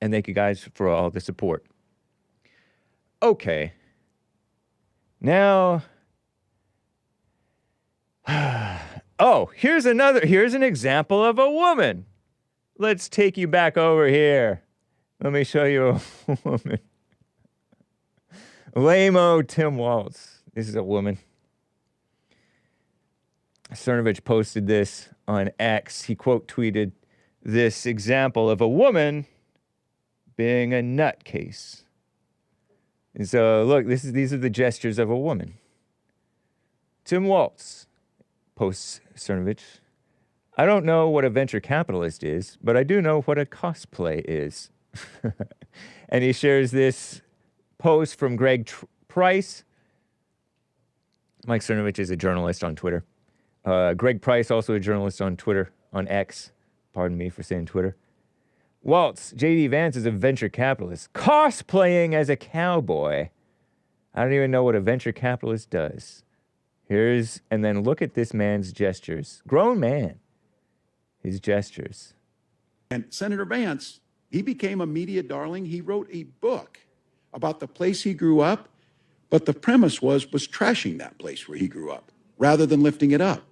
And thank you guys for all the support. Okay. Now, here's an example of a woman. Let's take you back over here. Let me show you a woman. Lame-o Tim Walz. This is a woman. Cernovich posted this on X. He quote tweeted this example of a woman being a nutcase. And so, look, these are the gestures of a woman. Tim Walz posts Cernovich. I don't know what a venture capitalist is, but I do know what a cosplay is. And he shares this post from Greg Price. Mike Cernovich is a journalist on Twitter. Greg Price, also a journalist on Twitter, on X. Pardon me for saying Twitter. Walz, JD Vance is a venture capitalist, cosplaying as a cowboy. I don't even know what a venture capitalist does. And then look at this man's gestures. Grown man. His gestures. And Senator Vance, he became a media darling. He wrote a book about the place he grew up, but the premise was trashing that place where he grew up, rather than lifting it up.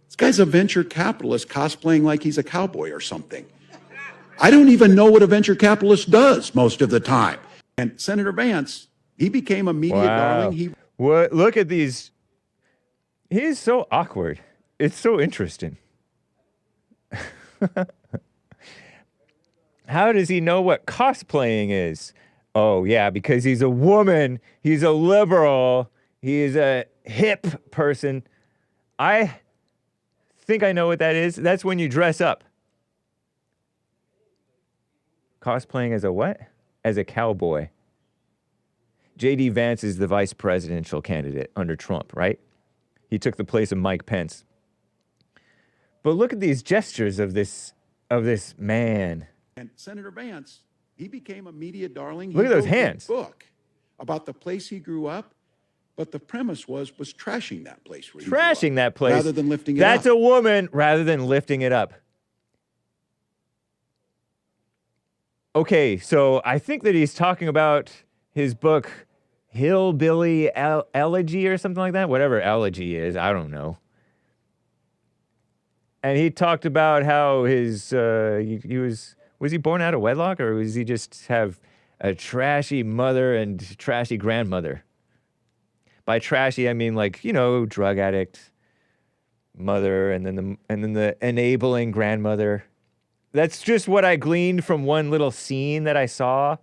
This guy's a venture capitalist cosplaying like he's a cowboy or something. I don't even know what a venture capitalist does most of the time. And Senator Vance, he became a media darling. Look at these. He's so awkward. It's so interesting. How does he know what cosplaying is? Oh, yeah, because he's a woman. He's a liberal. He's a hip person. I think I know what that is. That's when you dress up. Cosplaying as a what? As a cowboy. JD Vance is the vice presidential candidate under Trump, right? He took the place of Mike Pence. But look at these gestures of this man. And Senator Vance, he became a media darling. Look at those hands. He wrote a book about the place he grew up, but the premise was trashing that place where he grew up. Trashing that place. Rather than lifting it up. That's a woman rather than lifting it up. Okay, so I think that he's talking about his book, Hillbilly Elegy or something like that. Whatever elegy is, I don't know. And he talked about how his, was he born out of wedlock, or was he just have a trashy mother and trashy grandmother? By trashy, I mean like, drug addict mother and then the enabling grandmother. That's just what I gleaned from one little scene that I saw.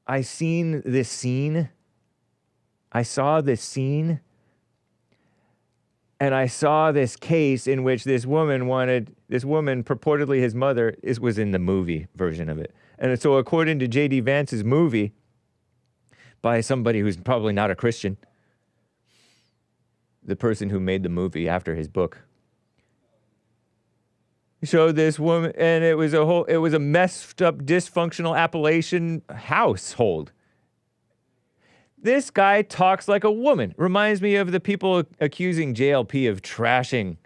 I saw this scene. And I saw this case in which this woman, purportedly his mother, was in the movie version of it. And so according to JD Vance's movie, by somebody who's probably not a Christian, the person who made the movie after his book, showed this woman, and it was a messed up, dysfunctional Appalachian household. This guy talks like a woman. Reminds me of the people accusing JLP of trashing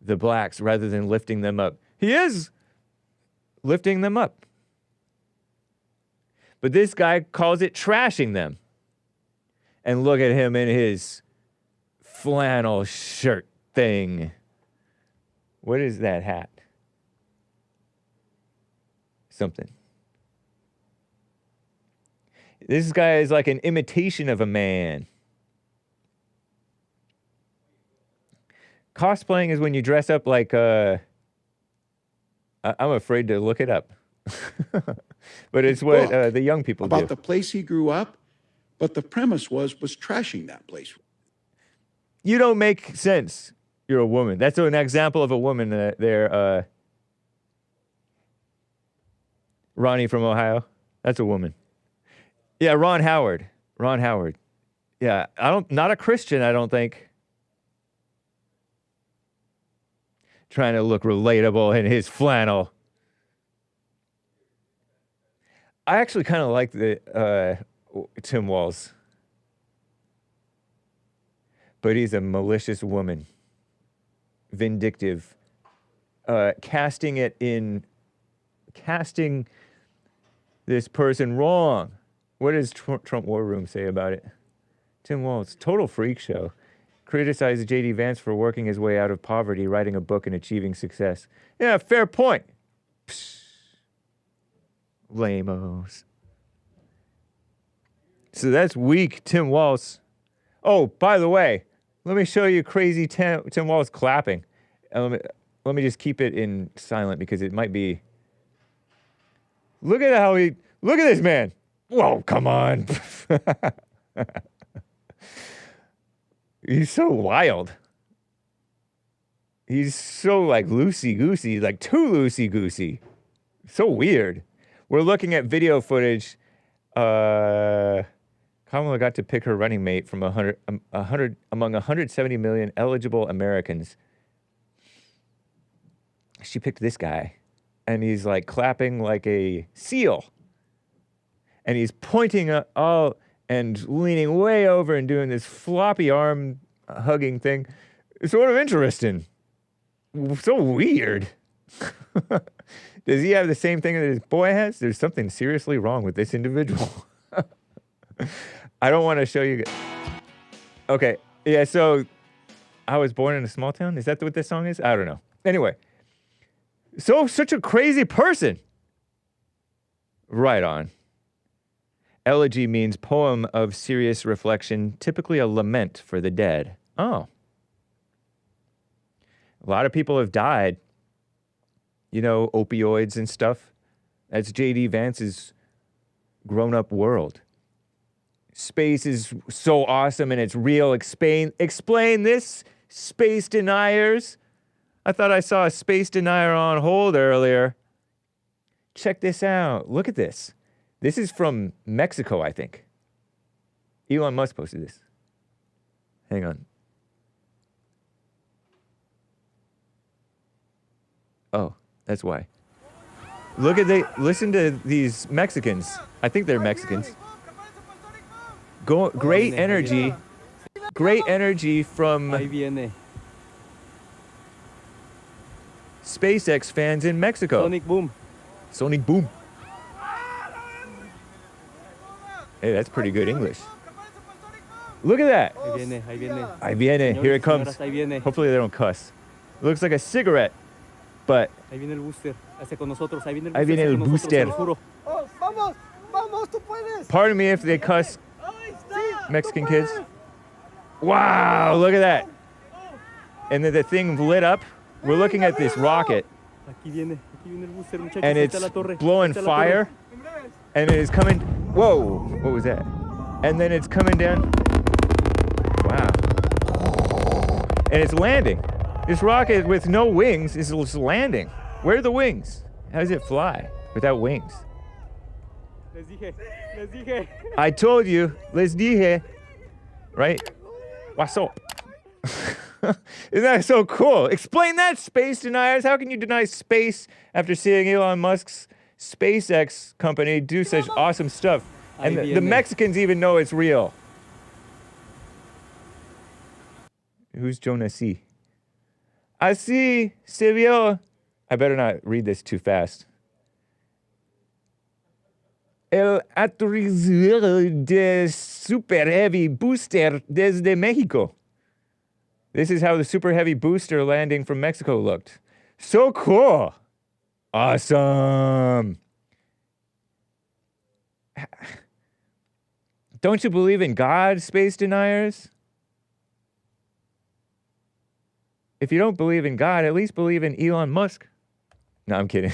the blacks rather than lifting them up. He is lifting them up. But this guy calls it trashing them. And look at him in his flannel shirt thing. What is that hat? Something. This guy is like an imitation of a man. Cosplaying is when you dress up like, I'm afraid to look it up. But it's what the young people do. About the place he grew up, but the premise was trashing that place. You don't make sense. You're a woman. That's an example of a woman there. Ronnie from Ohio. That's a woman. Yeah, Ron Howard. Ron Howard. Yeah, not a Christian, I don't think. Trying to look relatable in his flannel. I actually kind of like the Tim Walz. But he's a malicious woman. Vindictive. Casting this person wrong. What does Trump War Room say about it? Tim Walz, total freak show. Criticizes JD Vance for working his way out of poverty, writing a book, and achieving success. Yeah, fair point. Psh. Lamos. So that's weak, Tim Walz. Oh, by the way, let me show you crazy Tim Walz clapping. Let me just keep it in silent because it might be. Look at this man. Whoa, come on. He's so wild. He's so like loosey-goosey, like too loosey-goosey. So weird. We're looking at video footage. Kamala got to pick her running mate from 100 among 170 million eligible Americans. She picked this guy, and he's like clapping like a seal. And he's pointing all and leaning way over and doing this floppy arm hugging thing. It's sort of interesting. So weird. Does he have the same thing that his boy has? There's something seriously wrong with this individual. I don't want to show you. Okay. Yeah, so I was born in a small town. Is that what this song is? I don't know. Anyway. Such a crazy person. Right on. Elegy means poem of serious reflection, typically a lament for the dead. Oh. A lot of people have died. You know, opioids and stuff. That's JD Vance's grown-up world. Space is so awesome and it's real. Explain this, space deniers. I thought I saw a space denier on hold earlier. Check this out. Look at this. This is from Mexico, I think. Elon Musk posted this. Hang on. Oh, that's why. Listen to these Mexicans. I think they're Mexicans. Great energy from SpaceX fans in Mexico. Sonic boom. Hey, that's pretty good English. Look at that. Ahí viene. Here it comes. Hopefully they don't cuss. Looks like a cigarette, but ahí viene el booster. Pardon me if they cuss, Mexican kids. Wow, look at that. And then the thing lit up. We're looking at this rocket. And it's blowing fire. And it is coming. Whoa, what was that? And then it's coming down. Wow. And it's landing. This rocket with no wings is just landing. Where are the wings? How does it fly without wings? Les dije. I told you. Les dije. Right? What's up? Isn't that so cool? Explain that, space deniers. How can you deny space after seeing Elon Musk's SpaceX company do such awesome stuff? And the Mexicans even know it's real. Who's Jonah C? Así se vio. I better not read this too fast. El aterrizador de Super Heavy Booster desde Mexico. This is how the Super Heavy booster landing from Mexico looked. So cool. Awesome. Don't you believe in God, space deniers? if you don't believe in God, at least believe in Elon Musk. No, I'm kidding.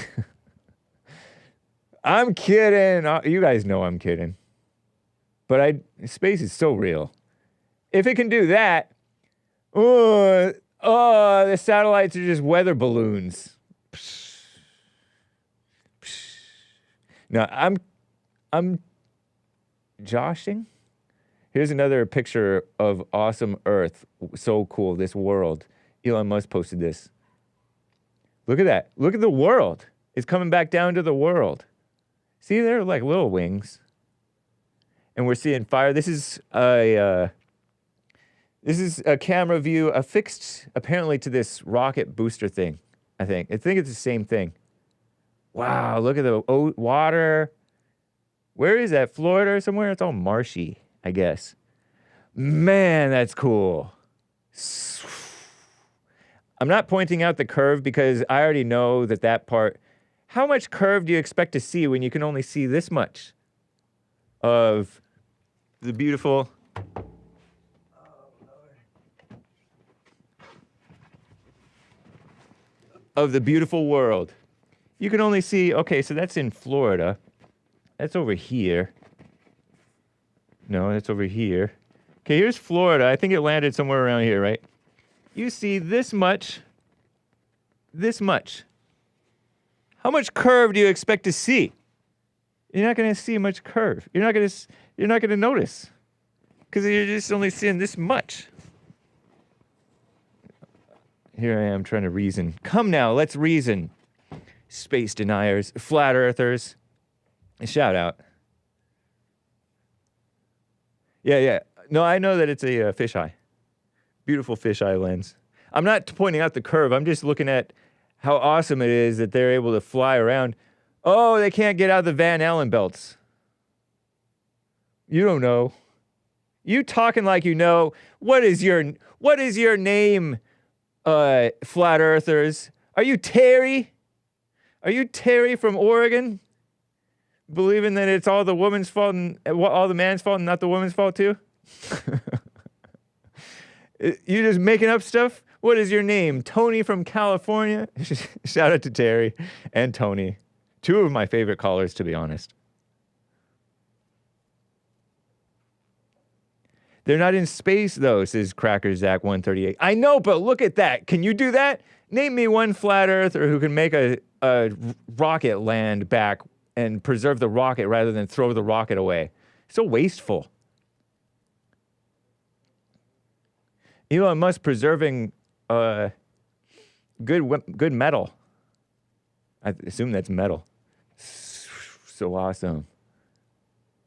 I'm kidding. You guys know I'm kidding. But space is so real. If it can do that, the satellites are just weather balloons. No, I'm joshing. Here's another picture of awesome Earth. So cool, this world. Elon Musk posted this. Look at that. Look at the world. It's coming back down to the world. See, they're like little wings. And we're seeing fire. This is a camera view affixed apparently to this rocket booster thing, I think. I think it's the same thing. Wow, look at the water. Where is that? Florida or somewhere? It's all marshy, I guess. Man, that's cool. I'm not pointing out the curve because I already know that part. How much curve do you expect to see when you can only see this much of the beautiful... of the beautiful world? You can only see, okay, so that's in Florida. That's over here. No, that's over here. Okay, here's Florida. I think it landed somewhere around here, right? You see this much. This much. How much curve do you expect to see? You're not going to see much curve. You're not going to notice. Because you're just only seeing this much. Here I am trying to reason. Come now, let's reason. Space deniers, flat earthers. Shout out. Yeah. No, I know that it's a fisheye. Beautiful fisheye lens. I'm not pointing out the curve. I'm just looking at how awesome it is that they're able to fly around. Oh, they can't get out of the Van Allen belts. You don't know. You talking like you know. What is your name, flat earthers? Are you TERRI? Are you TERRI from Oregon? Believing that it's all the woman's fault and all the man's fault and not the woman's fault too? You just making up stuff? What is your name? Tony from California? Shout out to TERRI and Tony. Two of my favorite callers, to be honest. They're not in space, though, says Cracker Zach 138. I know, but look at that. Can you do that? Name me one flat earther who can make a rocket land back and preserve the rocket rather than throw the rocket away. So wasteful. Elon Musk preserving good metal. I assume that's metal. So awesome.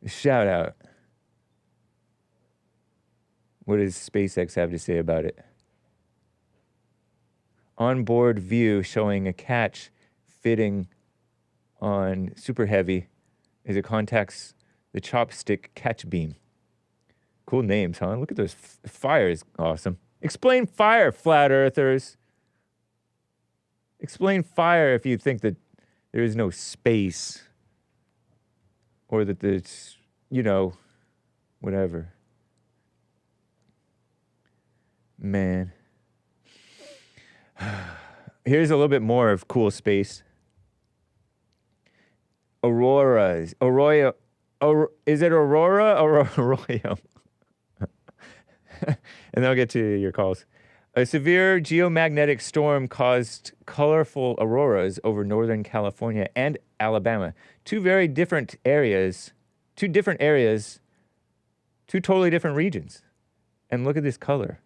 Shout out. What does SpaceX have to say about it? Onboard view showing a catch fitting on Super Heavy as it contacts the chopstick catch beam. Cool names, huh? Look at those. Fire is awesome. Explain fire, flat earthers. Explain fire if you think that there is no space or that there's, whatever. Man. Here's a little bit more of cool space. Auroras. Is it Aurora or Arroyo? And then I'll get to your calls. A severe geomagnetic storm caused colorful auroras over Northern California and Alabama. Two different areas, two totally different regions. And look at this color.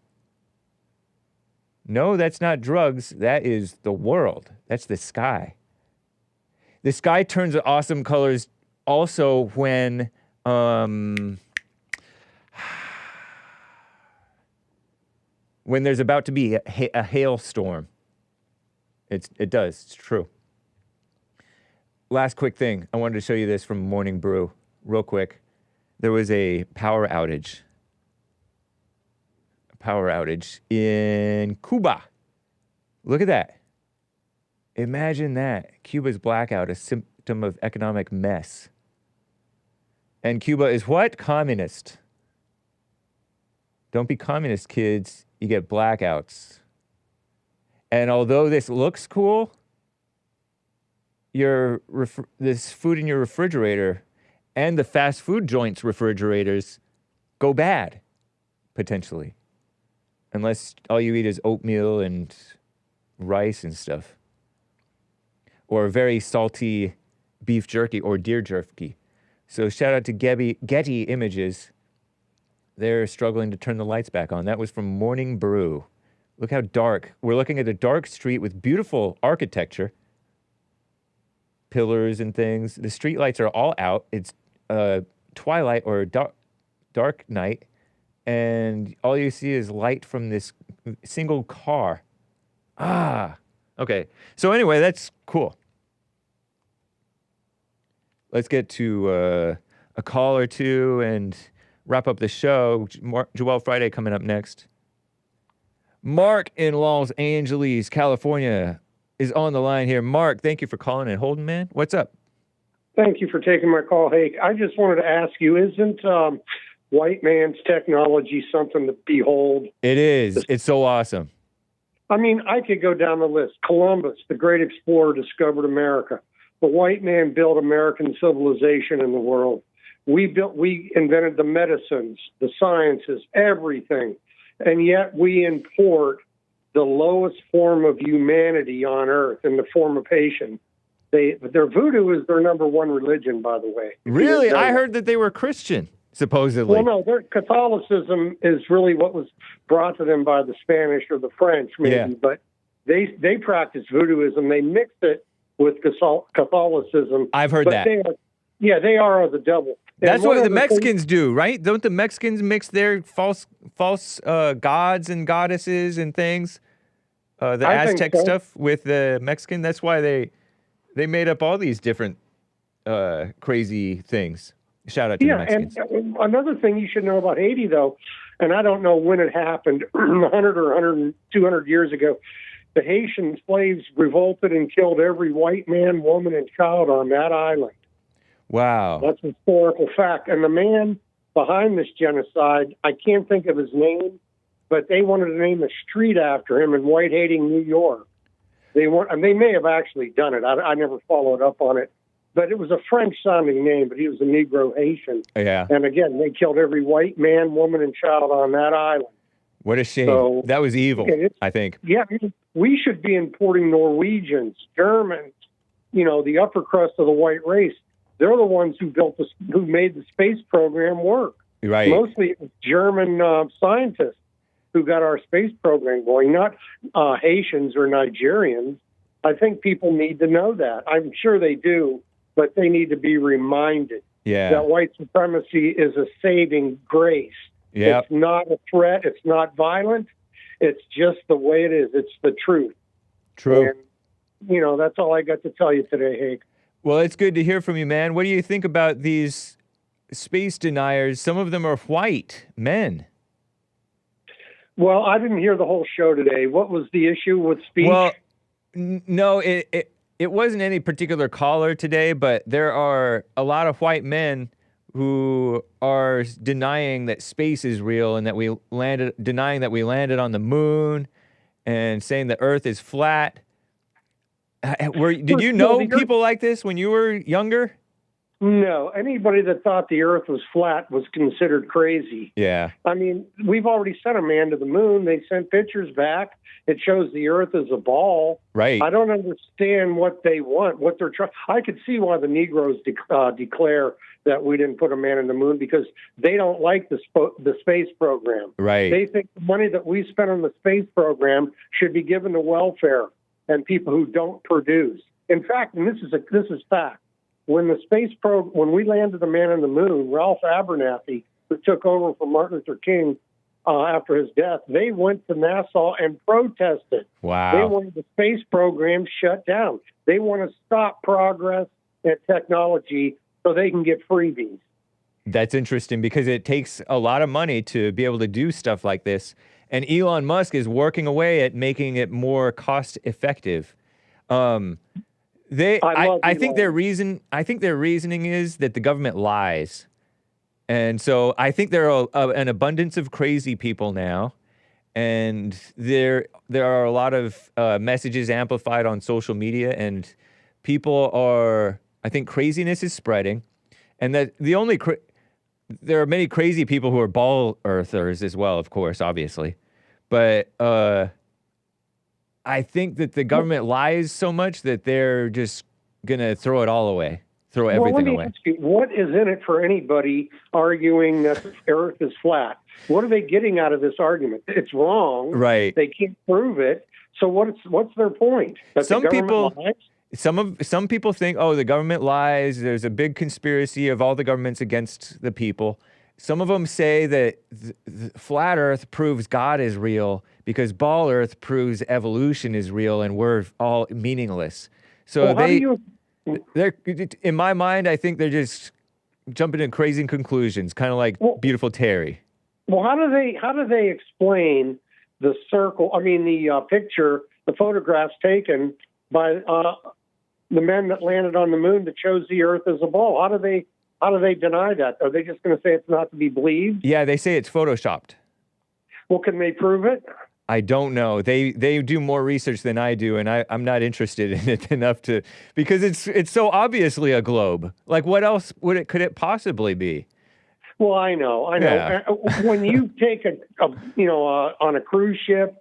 No, that's not drugs. That is the world. That's the sky. The sky turns awesome colors also when there's about to be a hailstorm. It does. It's true. Last quick thing. I wanted to show you this from Morning Brew. Real quick. There was a power outage. In Cuba. Look at that. Imagine that. Cuba's blackout, a symptom of economic mess. And Cuba is what? Communist. Don't be communist, kids. You get blackouts. And although this looks cool, this food in your refrigerator and the fast food joints refrigerators go bad, potentially. Unless all you eat is oatmeal and rice and stuff. Or very salty beef jerky or deer jerky. So shout out to Getty Images. They're struggling to turn the lights back on. That was from Morning Brew. Look how dark. We're looking at a dark street with beautiful architecture. Pillars and things. The street lights are all out. It's twilight or dark night. And all you see is light from this single car. Okay. So anyway, that's cool. Let's get to a call or two and wrap up the show. Joel Friday coming up next. Mark in Los Angeles, California, is on the line here. Mark, thank you for calling and holding, man. What's up? Thank you for taking my call, Hake. I just wanted to ask you, isn't white man's technology something to behold? It is. It's so awesome. I mean, I could go down the list. Columbus, the great explorer, discovered America. The white man built American civilization in the world. We invented the medicines, the sciences, everything. And yet we import the lowest form of humanity on earth in the form of Haitian. Their voodoo is their number one religion, by the way. Really? I heard that they were Christian, supposedly. Well, no, their Catholicism is really what was brought to them by the Spanish or the French, maybe. Yeah. But they practice voodooism. They mixed it with Catholicism. I've heard that. They are the devil. That's what the Mexicans do, right? Don't the Mexicans mix their false gods and goddesses and things, the Aztec stuff with the Mexican? That's why they made up all these different crazy things. Shout out to the Mexicans. And another thing you should know about Haiti, though, and I don't know when it happened, 100 or 200 years ago, the Haitian slaves revolted and killed every white man, woman, and child on that island. Wow. That's a historical fact. And the man behind this genocide, I can't think of his name, but they wanted to name a street after him in white-hating New York. And they may have actually done it. I never followed up on it. But it was a French-sounding name, but he was a Negro Haitian. Yeah. And again, they killed every white man, woman, and child on that island. What a shame. So, that was evil, I think. Yeah, we should be importing Norwegians, Germans, the upper crust of the white race. They're the ones who made the space program work. Right. Mostly it was German scientists who got our space program going, not Haitians or Nigerians. I think people need to know that. I'm sure they do, but they need to be reminded that white supremacy is a saving grace. Yep. It's not a threat. It's not violent. It's just the way it is. It's the truth. True. And, that's all I got to tell you today, Hake. Well, it's good to hear from you, man. What do you think about these space deniers? Some of them are white men. Well, I didn't hear the whole show today. What was the issue with speech? Well, no, it wasn't any particular caller today, but there are a lot of white men who are denying that space is real and that denying that we landed on the moon and saying the Earth is flat. Did you know people like this when you were younger? No. Anybody that thought the Earth was flat was considered crazy. Yeah. I mean, we've already sent a man to the moon. They sent pictures back. It shows the Earth is a ball. Right. I don't understand what they want, what they're trying. I could see why the Negroes declare that we didn't put a man in the moon, because they don't like the space program. Right. They think the money that we spend on the space program should be given to welfare and people who don't produce. In fact, and this is fact, when we landed the man on the moon, Ralph Abernathy, who took over from Martin Luther King after his death, they went to Nassau and protested. Wow. They wanted the space program shut down. They want to stop progress and technology so they can get freebies. That's interesting because it takes a lot of money to be able to do stuff like this. And Elon Musk is working away at making it more cost effective. I think their reasoning is that the government lies. And so I think there are an abundance of crazy people now. and there are a lot of messages amplified on social media, and people are, I think craziness is spreading, and that there are many crazy people who are ball earthers as well, of course, obviously, but I think that the government lies so much that they're just gonna throw it all away, throw everything away. Ask you, what is in it for anybody arguing that the Earth is flat? What are they getting out of this argument? It's wrong. Right. They can't prove it. So what's their point? That Some the government people. lies? Some people think, oh, the government lies. There's a big conspiracy of all the governments against the people. Some of them say that the flat Earth proves God is real because ball Earth proves evolution is real and we're all meaningless. So they're in my mind, I think they're just jumping to crazy conclusions, kind of like beautiful TERRI. Well, how do they explain the circle? I mean, the picture, the photographs taken by the men that landed on the moon that chose the Earth as a ball. How do they deny that? Are they just going to say it's not to be believed? Yeah, they say it's photoshopped. Well, can they prove it? I don't know. They do more research than I do, and I'm not interested in it enough to, because it's so obviously a globe. Like, what else could it possibly be? Well, I know. Yeah. When you take on a cruise ship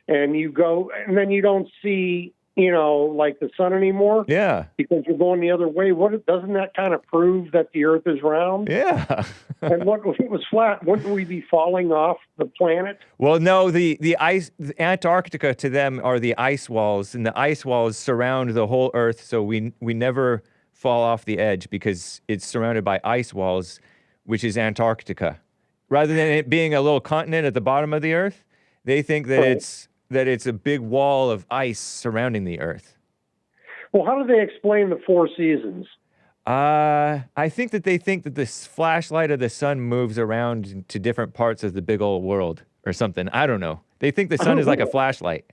and you go, and then you don't see, like the sun anymore. Yeah. Because you're going the other way. Doesn't that kind of prove that the Earth is round? Yeah. And what if it was flat? Wouldn't we be falling off the planet? Well, no. The Antarctica to them are the ice walls, and the ice walls surround the whole Earth, so we never fall off the edge because it's surrounded by ice walls, which is Antarctica. Rather than it being a little continent at the bottom of the Earth, they think that it's a big wall of ice surrounding the Earth. Well, how do they explain the four seasons? I think that they think that this flashlight of the sun moves around to different parts of the big old world or something. I don't know. They think the sun is like a flashlight.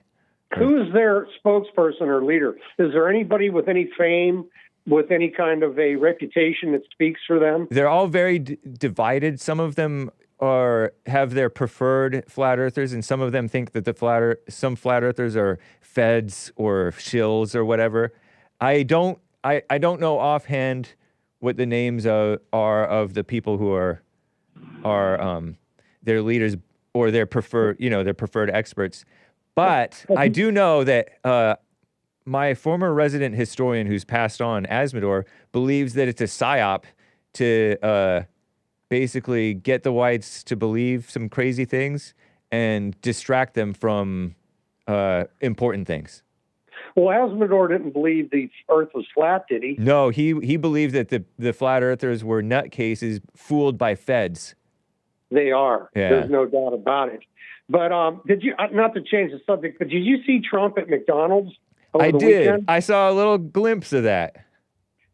Who's their spokesperson or leader? Is there anybody with any fame, with any kind of a reputation that speaks for them? They're all very divided. Some of them have their preferred flat earthers, and some of them think that some flat earthers are feds or shills or whatever. I don't know offhand what the names are of the people who are their leaders or their preferred experts. But I do know that my former resident historian, who's passed on, Asmodor, believes that it's a psyop to basically get the whites to believe some crazy things and distract them from important things. Well, Asmodor didn't believe the Earth was flat, did he? No, he believed that the flat earthers were nutcases fooled by feds. They are. Yeah. There's no doubt about it. But did you, not to change the subject, but did you see Trump at McDonald's over the weekend? I saw a little glimpse of that.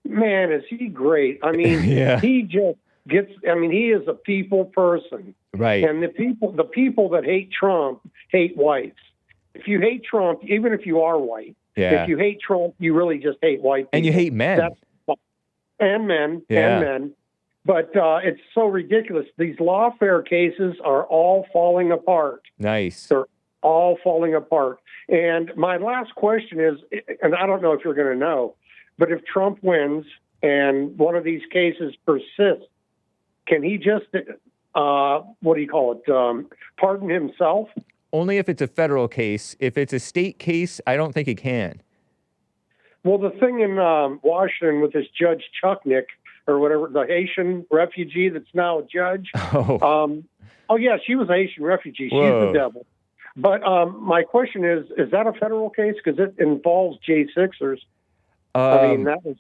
Man, is he great. I mean, Yeah. He just gets, he is a people person. Right. And the people that hate Trump hate whites. If you hate Trump, even if you are white, if you hate Trump, you really just hate white people. And you hate men. And men. But it's so ridiculous. These lawfare cases are all falling apart. Nice. They're all falling apart. And my last question is, and I don't know if you're going to know, but if Trump wins and one of these cases persists, can he just, pardon himself? Only if it's a federal case. If it's a state case, I don't think he can. Well, the thing in Washington with this Judge Chuknik, or whatever, the Haitian refugee that's now a judge. Yeah, she was a Haitian refugee. Whoa. She's the devil. But my question is that a federal case? Because it involves J6ers. That was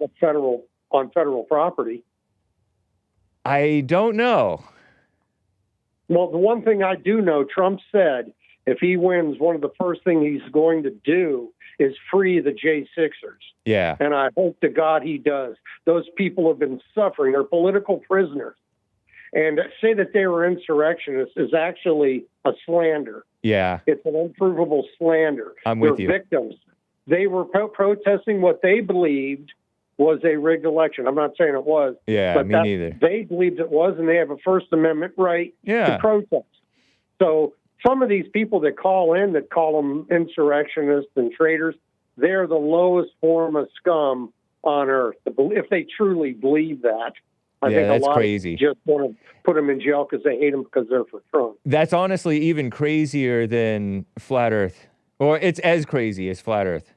on federal property. I don't know. Well, the one thing I do know, Trump said if he wins, one of the first things he's going to do is free the J6ers. Yeah. And I hope to God he does. Those people have been suffering. They're political prisoners. And to say that they were insurrectionists is actually a slander. Yeah. It's an unprovable slander. I'm with They're you. victims. They were protesting what they believed was a rigged election. I'm not saying it was. Yeah, but me neither. They believed it was, and they have a First Amendment right to protest. So some of these people that call them insurrectionists and traitors, they're the lowest form of scum on earth. If they truly believe that, I think that's a lot crazy. of just want to put them in jail because they hate them because they're for Trump. That's honestly even crazier than Flat Earth, or it's as crazy as Flat Earth,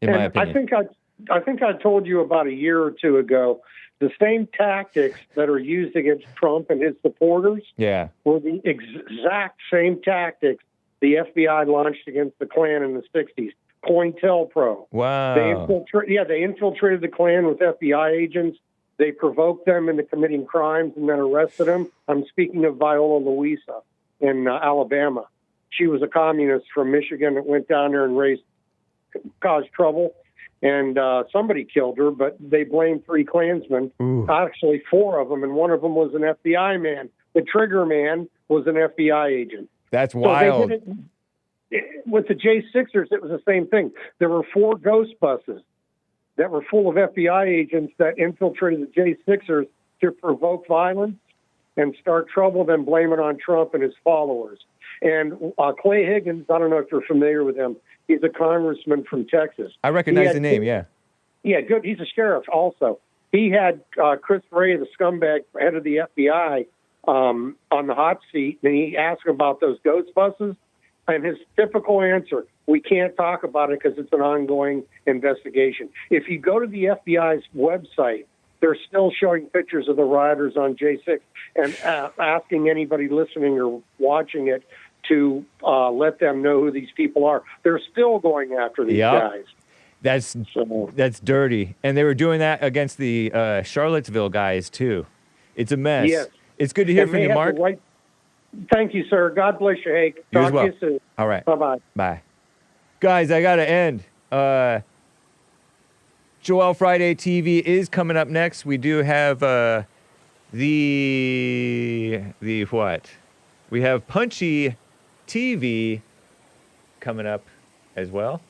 in my opinion. I think I told you about a year or two ago, the same tactics that are used against Trump and his supporters were the exact same tactics the FBI launched against the Klan in the 60s. COINTELPRO. Wow. They infiltrated the Klan with FBI agents. They provoked them into committing crimes and then arrested them. I'm speaking of Viola Luisa in Alabama. She was a communist from Michigan that went down there and caused trouble. And somebody killed her, but they blamed 3 Klansmen, actually 4 of them, and one of them was an FBI man. The trigger man was an FBI agent. That's wild. With the J6ers, it was the same thing. There were 4 ghost buses that were full of FBI agents that infiltrated the J6ers to provoke violence and start trouble, then blame it on Trump and his followers. And Clay Higgins, I don't know if you're familiar with him, he's a congressman from Texas. I recognize the name, yeah. Yeah, good. He's a sheriff also. He had Chris Wray, the scumbag head of the FBI, on the hot seat, and he asked him about those ghost buses. And his typical answer, we can't talk about it because it's an ongoing investigation. If you go to the FBI's website, they're still showing pictures of the rioters on J6 and asking anybody listening or watching it to let them know who these people are. They're still going after these guys. That's dirty. And they were doing that against the Charlottesville guys, too. It's a mess. Yes. It's good to hear from you, Mark. Thank you, sir. God bless you, Hake. Talk to you soon. All right. Bye-bye. Bye. Guys, I got to end. Joel Friday TV is coming up next. We do have the what? We have Punchy TV coming up as well.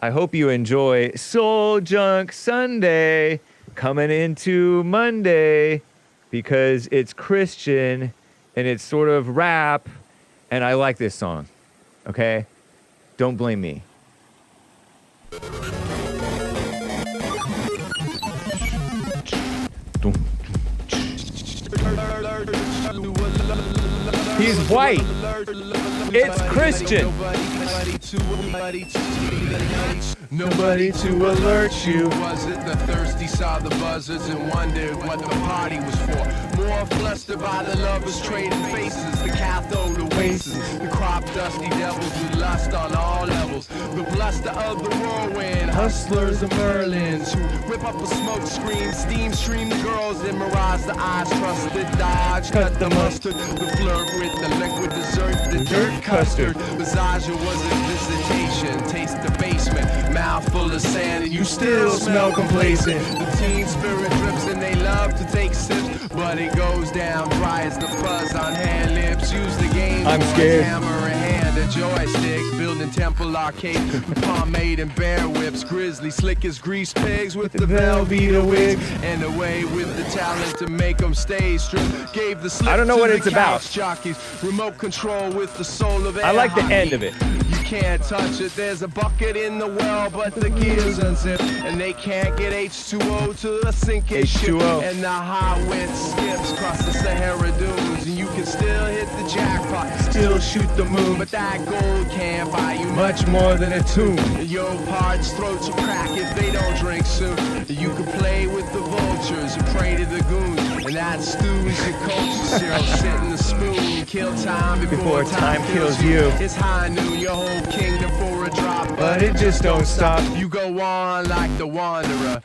I hope you enjoy Soul Junk Sunday coming into Monday because it's Christian and it's sort of rap, and I like this song, okay? Don't blame me. He's white. It's Christian. Nobody to alert you. Was it the thirsty saw the buzzards and wondered what the party was for? More flustered by the lovers trading faces, the cathode oasis, the crop dusty devils with lust on all levels, the bluster of the whirlwind, hustlers and Merlins who whip up a smoke screen, steam stream the girls and mirage the eyes, trust the dodge, cut the mustard, the flirt with the liquid dessert, the dirt custard. Visage was a visitation, taste the basement, mouth full of sand and you still smell complacent. The teen spirit drips and they love to take sips, but it goes down dry as the fuzz on hand lips. Use the game I'm scared. Hammer in hand, a joystick, building temple arcade, pomade and bear whips, grizzly slick as grease pigs with the Velveeta wig, and away with the talent to make them stay strip. Gave the slip I don't know to what the it's about. jockeys, remote control with the soul of I like the hockey. end of it. You can't touch it, there's a bucket in the well, but the gears unzip, and they can't get H2O to the sink and ship. H2O. And the hot wind skips across the Sahara dunes, and you can still hit the jackpot, still shoot the moon, but that gold can't buy you much more than a tune. Your parts throats will crack if they don't drink soon. You can play with the vultures and pray to the goons, and that stews your culture syrup, sit in the spoon, kill time before time kills you. It's high noon, your whole kingdom for a drop, but it just don't stop. You go on like the wanderer,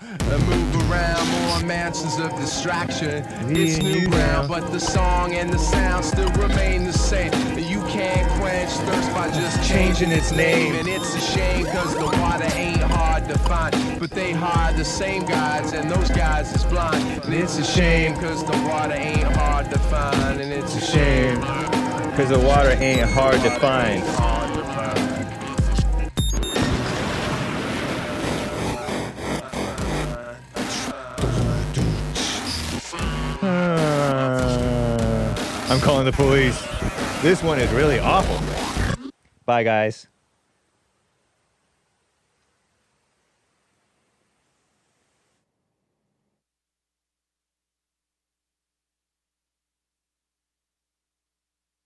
move around more mansions of distraction. It's new ground, but the song and the sound still remain the same. You can't quench thirst by just changing its name, and it's a shame cause the water ain't hard to find, but they hide the same guides and those guys is blind. And it's a shame cause the water ain't hard to find, and it's a shame cause the water ain't hard to find. I'm calling the police. This one is really awful. Bye, guys.